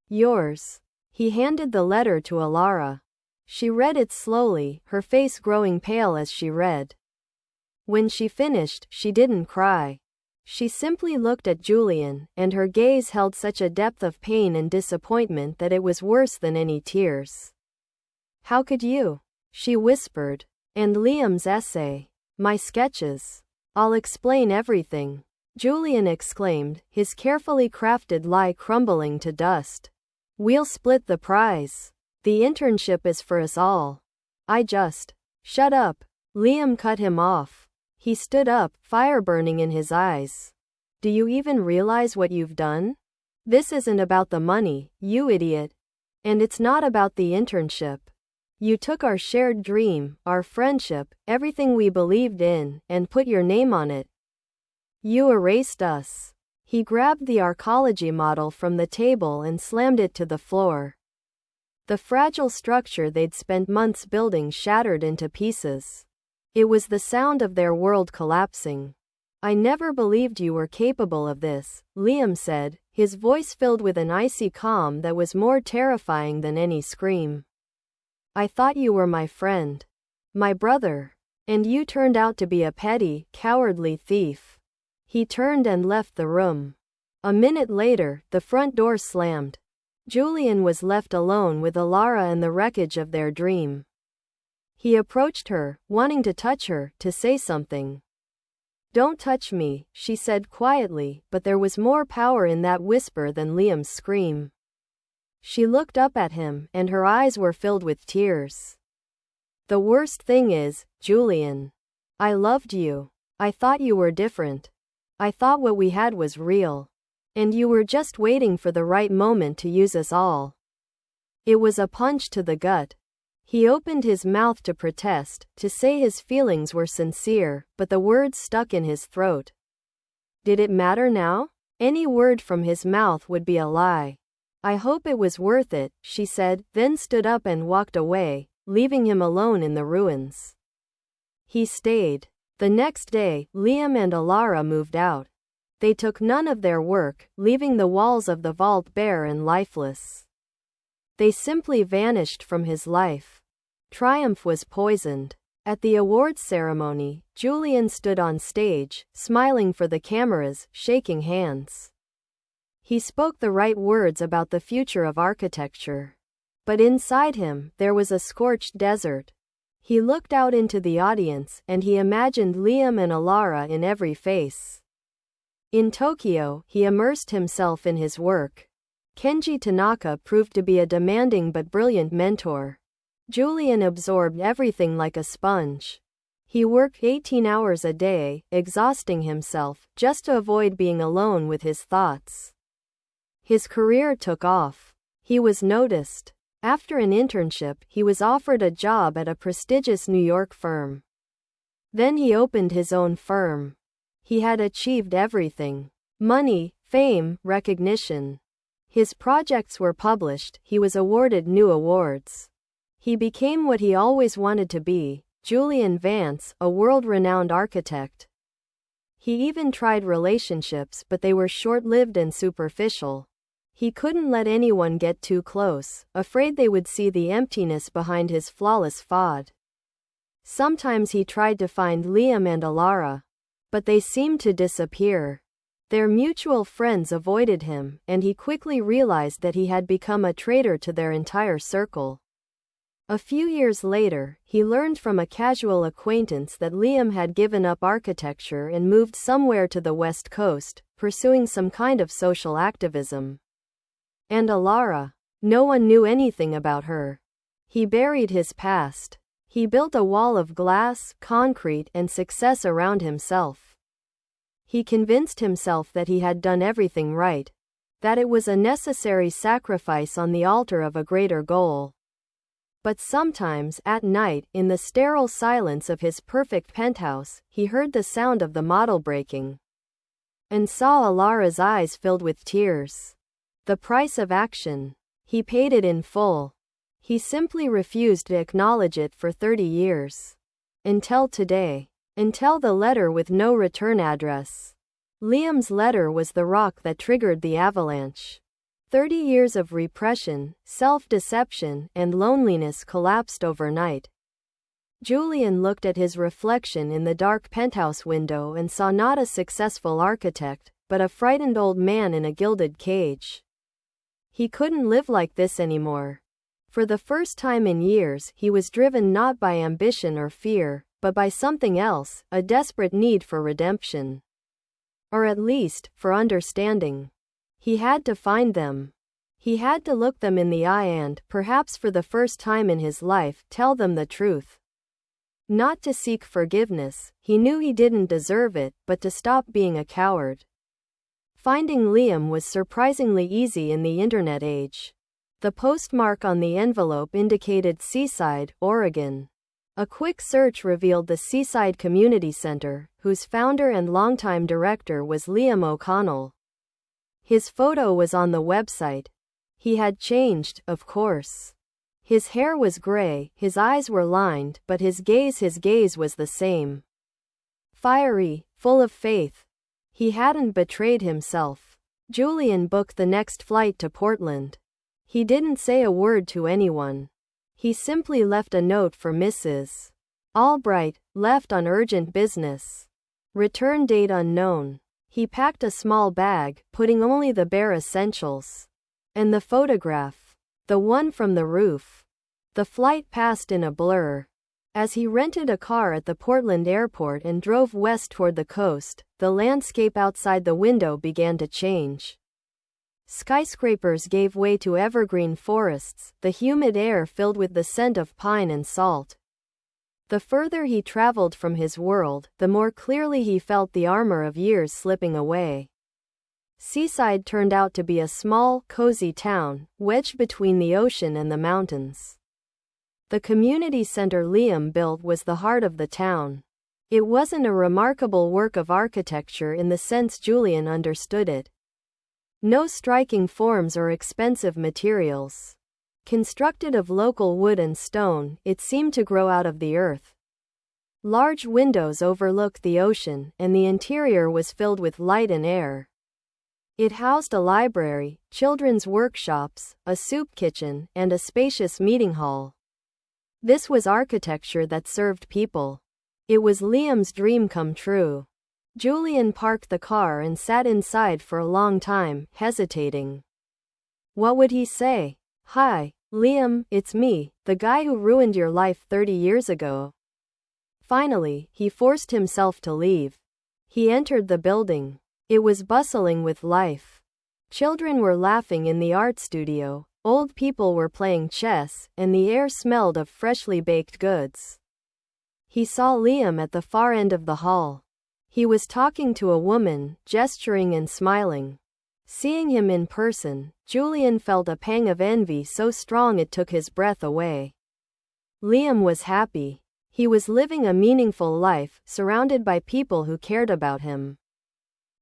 Yours. He handed the letter to Alara. She read it slowly, her face growing pale as she read. When she finished, she didn't cry. She simply looked at Julian, and her gaze held such a depth of pain and disappointment that it was worse than any tears. How could you? She whispered. And Liam's essay. My sketches. I'll explain everything. Julian exclaimed, his carefully crafted lie crumbling to dust. We'll split the prize. The internship is for us all. Shut up. Liam cut him off. He stood up, fire burning in his eyes. Do you even realize what you've done? This isn't about the money, you idiot. And it's not about the internship. You took our shared dream, our friendship, everything we believed in, and put your name on it. You erased us. He grabbed the arcology model from the table and slammed it to the floor. The fragile structure they'd spent months building shattered into pieces. It was the sound of their world collapsing. I never believed you were capable of this, Liam said, his voice filled with an icy calm that was more terrifying than any scream. I thought you were my friend. My brother. And you turned out to be a petty, cowardly thief. He turned and left the room. A minute later, the front door slammed. Julian was left alone with Alara and the wreckage of their dream. He approached her, wanting to touch her, to say something. Don't touch me, she said quietly, but there was more power in that whisper than Liam's scream. She looked up at him, and her eyes were filled with tears. The worst thing is, Julian. I loved you. I thought you were different. I thought what we had was real. And you were just waiting for the right moment to use us all. It was a punch to the gut. He opened his mouth to protest, to say his feelings were sincere, but the words stuck in his throat. Did it matter now? Any word from his mouth would be a lie. I hope it was worth it, she said, then stood up and walked away, leaving him alone in the ruins. He stayed. The next day, Liam and Alara moved out. They took none of their work, leaving the walls of the vault bare and lifeless. They simply vanished from his life. Triumph was poisoned. At the awards ceremony, Julian stood on stage, smiling for the cameras, shaking hands. He spoke the right words about the future of architecture. But inside him, there was a scorched desert. He looked out into the audience, and he imagined Liam and Alara in every face. In Tokyo, he immersed himself in his work. Kenji Tanaka proved to be a demanding but brilliant mentor. Julian absorbed everything like a sponge. He worked 18 hours a day, exhausting himself, just to avoid being alone with his thoughts. His career took off. He was noticed. After an internship, he was offered a job at a prestigious New York firm. Then he opened his own firm. He had achieved everything. Money, fame, recognition. His projects were published, he was awarded new awards. He became what he always wanted to be, Julian Vance, a world-renowned architect. He even tried relationships, but they were short-lived and superficial. He couldn't let anyone get too close, afraid they would see the emptiness behind his flawless facade. Sometimes he tried to find Liam and Alara, but they seemed to disappear. Their mutual friends avoided him, and he quickly realized that he had become a traitor to their entire circle. A few years later, he learned from a casual acquaintance that Liam had given up architecture and moved somewhere to the West Coast, pursuing some kind of social activism. And Alara? No one knew anything about her. He buried his past. He built a wall of glass, concrete, and success around himself. He convinced himself that he had done everything right, that it was a necessary sacrifice on the altar of a greater goal. But sometimes, at night, in the sterile silence of his perfect penthouse, he heard the sound of the model breaking. And saw Alara's eyes filled with tears. The price of action. He paid it in full. He simply refused to acknowledge it for 30 years. Until today. Until the letter with no return address. Liam's letter was the rock that triggered the avalanche. 30 years of repression, self-deception, and loneliness collapsed overnight. Julian looked at his reflection in the dark penthouse window and saw not a successful architect, but a frightened old man in a gilded cage. He couldn't live like this anymore. For the first time in years, he was driven not by ambition or fear, but by something else, a desperate need for redemption. Or at least, for understanding. He had to find them. He had to look them in the eye and, perhaps for the first time in his life, tell them the truth. Not to seek forgiveness, he knew he didn't deserve it, but to stop being a coward. Finding Liam was surprisingly easy in the internet age. The postmark on the envelope indicated Seaside, Oregon. A quick search revealed the Seaside Community Center, whose founder and longtime director was Liam O'Connell. His photo was on the website. He had changed, of course. His hair was gray, his eyes were lined, but his gaze was the same. Fiery, full of faith. He hadn't betrayed himself. Julian booked the next flight to Portland. He didn't say a word to anyone. He simply left a note for Mrs. Albright, left on urgent business. Return date unknown. He packed a small bag, putting only the bare essentials. And the photograph. The one from the roof. The flight passed in a blur. As he rented a car at the Portland airport and drove west toward the coast, the landscape outside the window began to change. Skyscrapers gave way to evergreen forests, the humid air filled with the scent of pine and salt. The further he traveled from his world, the more clearly he felt the armor of years slipping away. Seaside turned out to be a small, cozy town, wedged between the ocean and the mountains. The community center Liam built was the heart of the town. It wasn't a remarkable work of architecture in the sense Julian understood it. No striking forms or expensive materials. Constructed of local wood and stone, it seemed to grow out of the earth. Large windows overlooked the ocean, and the interior was filled with light and air. It housed a library, children's workshops, a soup kitchen, and a spacious meeting hall. This was architecture that served people. It was Liam's dream come true. Julian parked the car and sat inside for a long time, hesitating. What would he say? Hi, Liam, it's me, the guy who ruined your life 30 years ago. Finally, he forced himself to leave. He entered the building. It was bustling with life. Children were laughing in the art studio, old people were playing chess, and the air smelled of freshly baked goods. He saw Liam at the far end of the hall. He was talking to a woman, gesturing and smiling. Seeing him in person, Julian felt a pang of envy so strong it took his breath away. Liam was happy. He was living a meaningful life, surrounded by people who cared about him.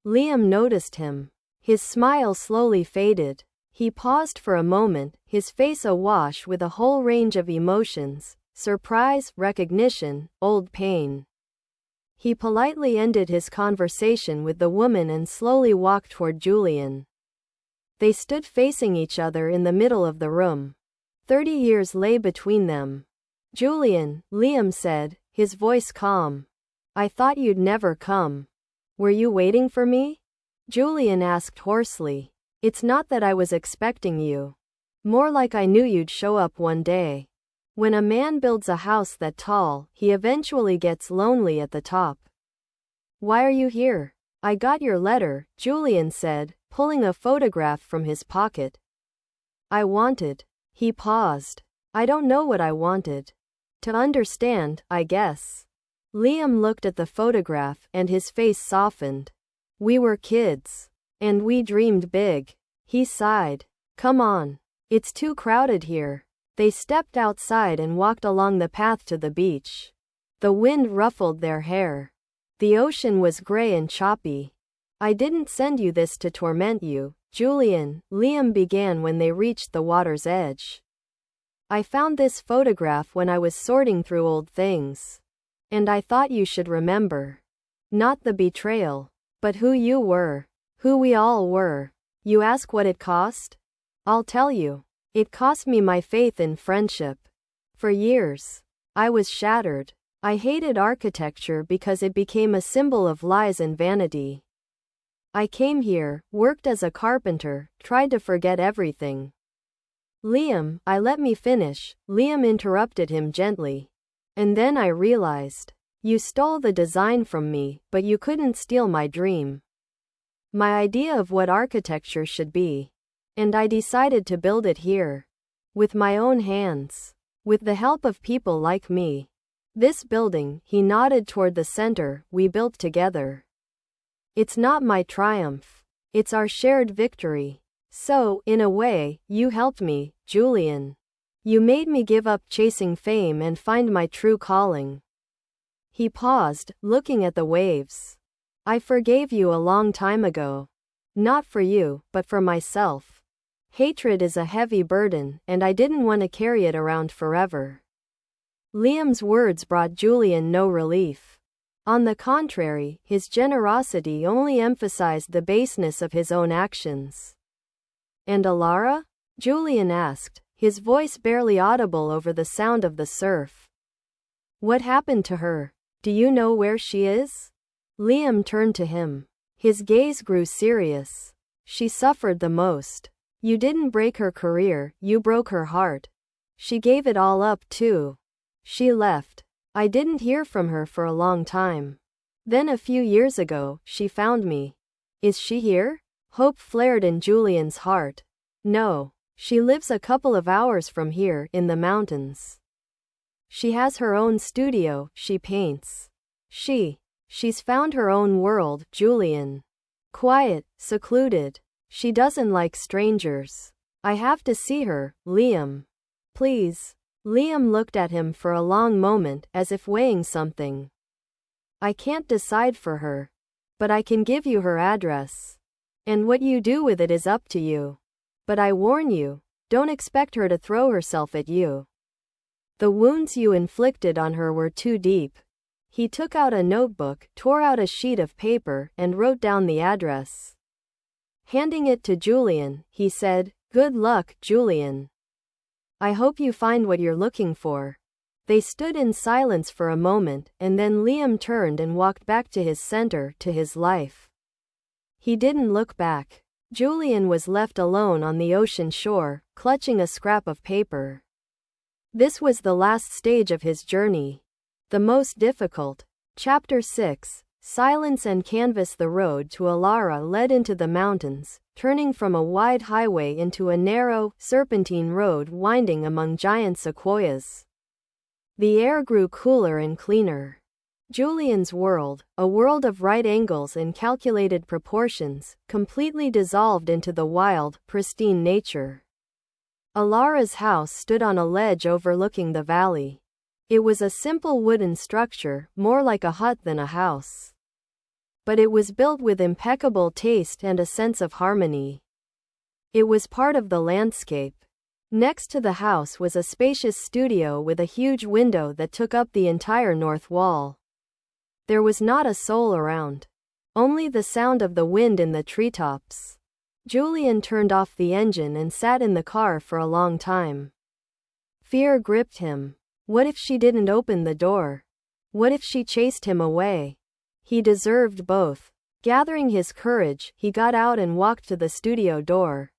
Liam noticed him. His smile slowly faded. He paused for a moment, his face awash with a whole range of emotions: surprise, recognition, old pain. He politely ended his conversation with the woman and slowly walked toward Julian. They stood facing each other in the middle of the room. 30 years lay between them. Julian, Liam said, his voice calm. I thought you'd never come. Were you waiting for me? Julian asked hoarsely. It's not that I was expecting you. More like I knew you'd show up one day. When a man builds a house that tall, he eventually gets lonely at the top. Why are you here? I got your letter, Julian said, pulling a photograph from his pocket. I wanted. He paused. I don't know what I wanted. To understand, I guess. Liam looked at the photograph and his face softened. We were kids. And we dreamed big. He sighed. Come on. It's too crowded here. They stepped outside and walked along the path to the beach. The wind ruffled their hair. The ocean was gray and choppy. I didn't send you this to torment you, Julian, Liam began when they reached the water's edge. I found this photograph when I was sorting through old things. And I thought you should remember. Not the betrayal, but who you were. Who we all were. You ask what it cost? I'll tell you. It cost me my faith in friendship. For years, I was shattered. I hated architecture because it became a symbol of lies and vanity. I came here, worked as a carpenter, tried to forget everything. Liam, let me finish, Liam interrupted him gently. And then I realized. You stole the design from me, but you couldn't steal my dream. My idea of what architecture should be. And I decided to build it here. With my own hands. With the help of people like me. This building, he nodded toward the center, we built together. It's not my triumph. It's our shared victory. So, in a way, you helped me, Julian. You made me give up chasing fame and find my true calling. He paused, looking at the waves. I forgave you a long time ago. Not for you, but for myself. Hatred is a heavy burden, and I didn't want to carry it around forever. Liam's words brought Julian no relief. On the contrary, his generosity only emphasized the baseness of his own actions. And Alara? Julian asked, his voice barely audible over the sound of the surf. What happened to her? Do you know where she is? Liam turned to him. His gaze grew serious. She suffered the most. You didn't break her career, you broke her heart. She gave it all up too. She left. I didn't hear from her for a long time. Then a few years ago, she found me. Is she here? Hope flared in Julian's heart. No. She lives a couple of hours from here, in the mountains. She has her own studio, she paints. She's found her own world, Julian. Quiet, secluded. She doesn't like strangers. I have to see her, Liam. Please. Liam looked at him for a long moment, as if weighing something. I can't decide for her. But I can give you her address. And what you do with it is up to you. But I warn you, don't expect her to throw herself at you. The wounds you inflicted on her were too deep. He took out a notebook, tore out a sheet of paper, and wrote down the address. Handing it to Julian, he said, Good luck, Julian. I hope you find what you're looking for. They stood in silence for a moment, and then Liam turned and walked back to his center, to his life. He didn't look back. Julian was left alone on the ocean shore, clutching a scrap of paper. This was the last stage of his journey. The most difficult. Chapter 6. Silence and canvas. The road to Alara led into the mountains, turning from a wide highway into a narrow, serpentine road winding among giant sequoias. The air grew cooler and cleaner. Julian's world, a world of right angles and calculated proportions, completely dissolved into the wild, pristine nature. Alara's house stood on a ledge overlooking the valley. It was a simple wooden structure, more like a hut than a house. But it was built with impeccable taste and a sense of harmony. It was part of the landscape. Next to the house was a spacious studio with a huge window that took up the entire north wall. There was not a soul around. Only the sound of the wind in the treetops. Julian turned off the engine and sat in the car for a long time. Fear gripped him. What if she didn't open the door? What if she chased him away? He deserved both. Gathering his courage, he got out and walked to the studio door.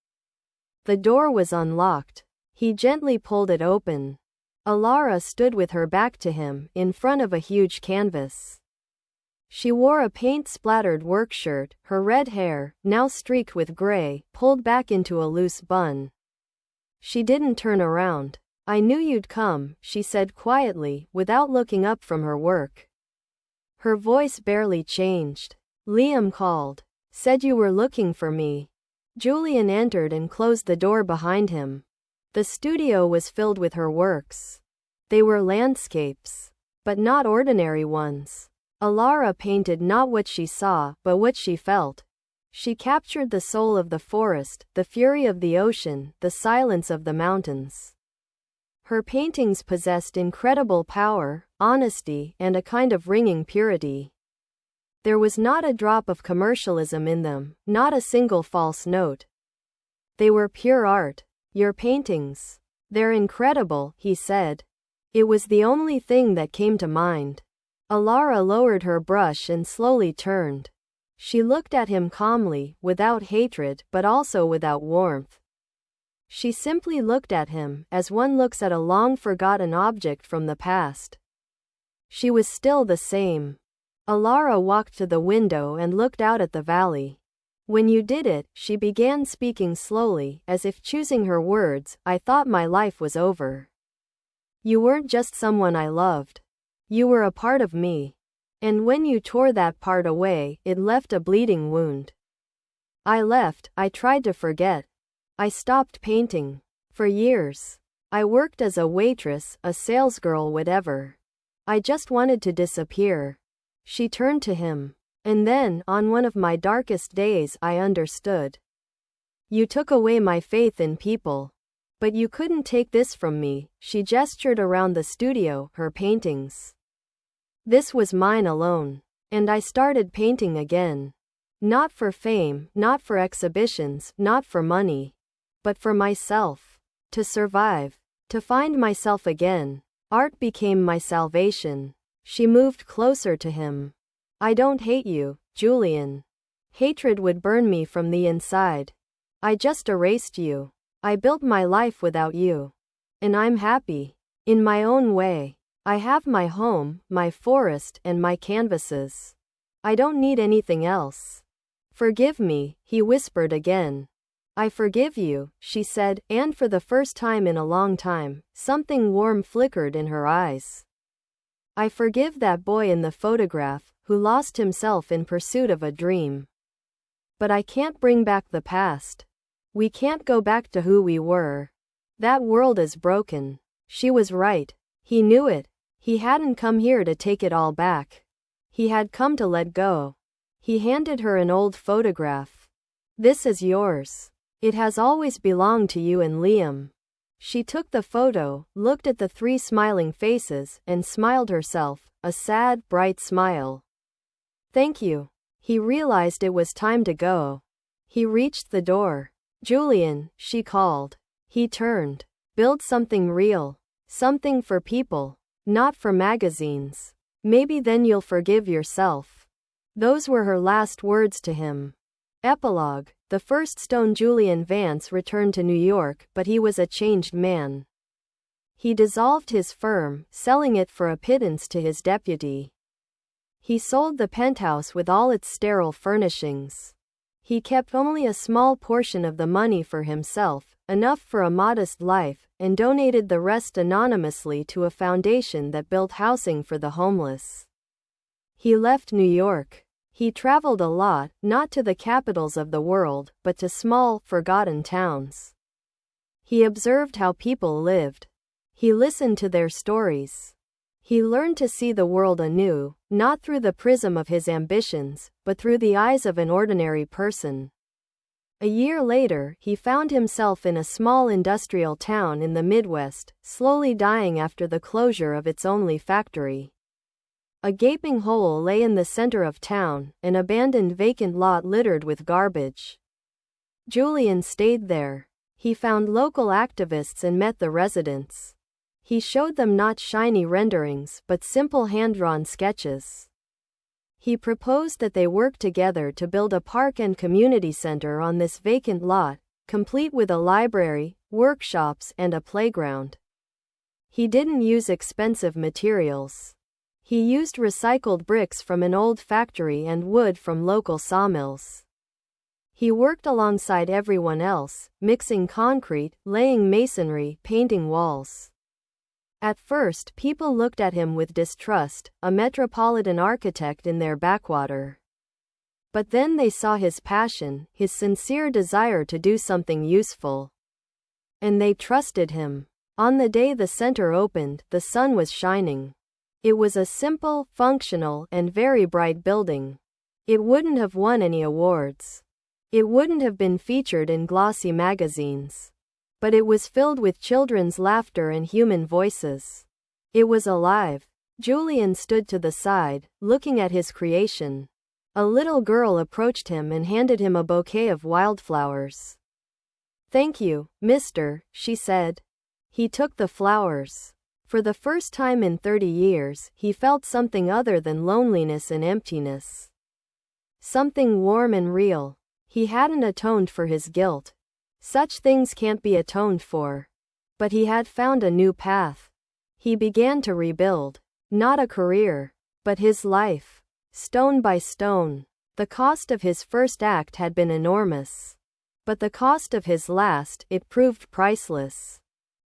The door was unlocked. He gently pulled it open. Alara stood with her back to him, in front of a huge canvas. She wore a paint-splattered work shirt, her red hair, now streaked with gray, pulled back into a loose bun. She didn't turn around. "I knew you'd come," she said quietly, without looking up from her work. Her voice barely changed. "Liam called. Said you were looking for me." Julian entered and closed the door behind him. The studio was filled with her works. They were landscapes, but not ordinary ones. Alara painted not what she saw, but what she felt. She captured the soul of the forest, the fury of the ocean, the silence of the mountains. Her paintings possessed incredible power, honesty, and a kind of ringing purity. There was not a drop of commercialism in them, not a single false note. They were pure art. "Your paintings. They're incredible," he said. It was the only thing that came to mind. Alara lowered her brush and slowly turned. She looked at him calmly, without hatred, but also without warmth. She simply looked at him, as one looks at a long-forgotten object from the past. She was still the same. Alara walked to the window and looked out at the valley. "When you did it," she began, speaking slowly, as if choosing her words, "I thought my life was over. You weren't just someone I loved. You were a part of me. And when you tore that part away, it left a bleeding wound. I left, I tried to forget. I stopped painting. For years. I worked as a waitress, a salesgirl, whatever. I just wanted to disappear." She turned to him. "And then, on one of my darkest days, I understood. You took away my faith in people. But you couldn't take this from me." She gestured around the studio, her paintings. "This was mine alone. And I started painting again. Not for fame, not for exhibitions, not for money. But for myself. To survive. To find myself again. Art became my salvation." She moved closer to him. "I don't hate you, Julian. Hatred would burn me from the inside. I just erased you. I built my life without you. And I'm happy. In my own way. I have my home, my forest, and my canvases. I don't need anything else. Forgive me," he whispered again. "I forgive you," she said, and for the first time in a long time, something warm flickered in her eyes. "I forgive that boy in the photograph, who lost himself in pursuit of a dream. But I can't bring back the past. We can't go back to who we were. That world is broken." She was right. He knew it. He hadn't come here to take it all back. He had come to let go. He handed her an old photograph. "This is yours. It has always belonged to you and Liam." She took the photo, looked at the three smiling faces, and smiled herself, a sad, bright smile. "Thank you." He realized it was time to go. He reached the door. "Julian," she called. He turned. "Build something real. Something for people. Not for magazines. Maybe then you'll forgive yourself." Those were her last words to him. Epilogue. The first stone. Julian Vance returned to New York, but he was a changed man. He dissolved his firm, selling it for a pittance to his deputy. He sold the penthouse with all its sterile furnishings. He kept only a small portion of the money for himself, enough for a modest life, and donated the rest anonymously to a foundation that built housing for the homeless. He left New York. He traveled a lot, not to the capitals of the world, but to small, forgotten towns. He observed how people lived. He listened to their stories. He learned to see the world anew, not through the prism of his ambitions, but through the eyes of an ordinary person. A year later, he found himself in a small industrial town in the Midwest, slowly dying after the closure of its only factory. A gaping hole lay in the center of town, an abandoned vacant lot littered with garbage. Julian stayed there. He found local activists and met the residents. He showed them not shiny renderings, but simple hand-drawn sketches. He proposed that they work together to build a park and community center on this vacant lot, complete with a library, workshops, and a playground. He didn't use expensive materials. He used recycled bricks from an old factory and wood from local sawmills. He worked alongside everyone else, mixing concrete, laying masonry, painting walls. At first, people looked at him with distrust, a metropolitan architect in their backwater. But then they saw his passion, his sincere desire to do something useful. And they trusted him. On the day the center opened, the sun was shining. It was a simple, functional, and very bright building. It wouldn't have won any awards. It wouldn't have been featured in glossy magazines. But it was filled with children's laughter and human voices. It was alive. Julian stood to the side, looking at his creation. A little girl approached him and handed him a bouquet of wildflowers. "Thank you, mister," she said. He took the flowers. For the first time in 30 years, he felt something other than loneliness and emptiness. Something warm and real. He hadn't atoned for his guilt. Such things can't be atoned for. But he had found a new path. He began to rebuild. Not a career, but his life. Stone by stone. The cost of his first act had been enormous. But the cost of his last, it proved priceless.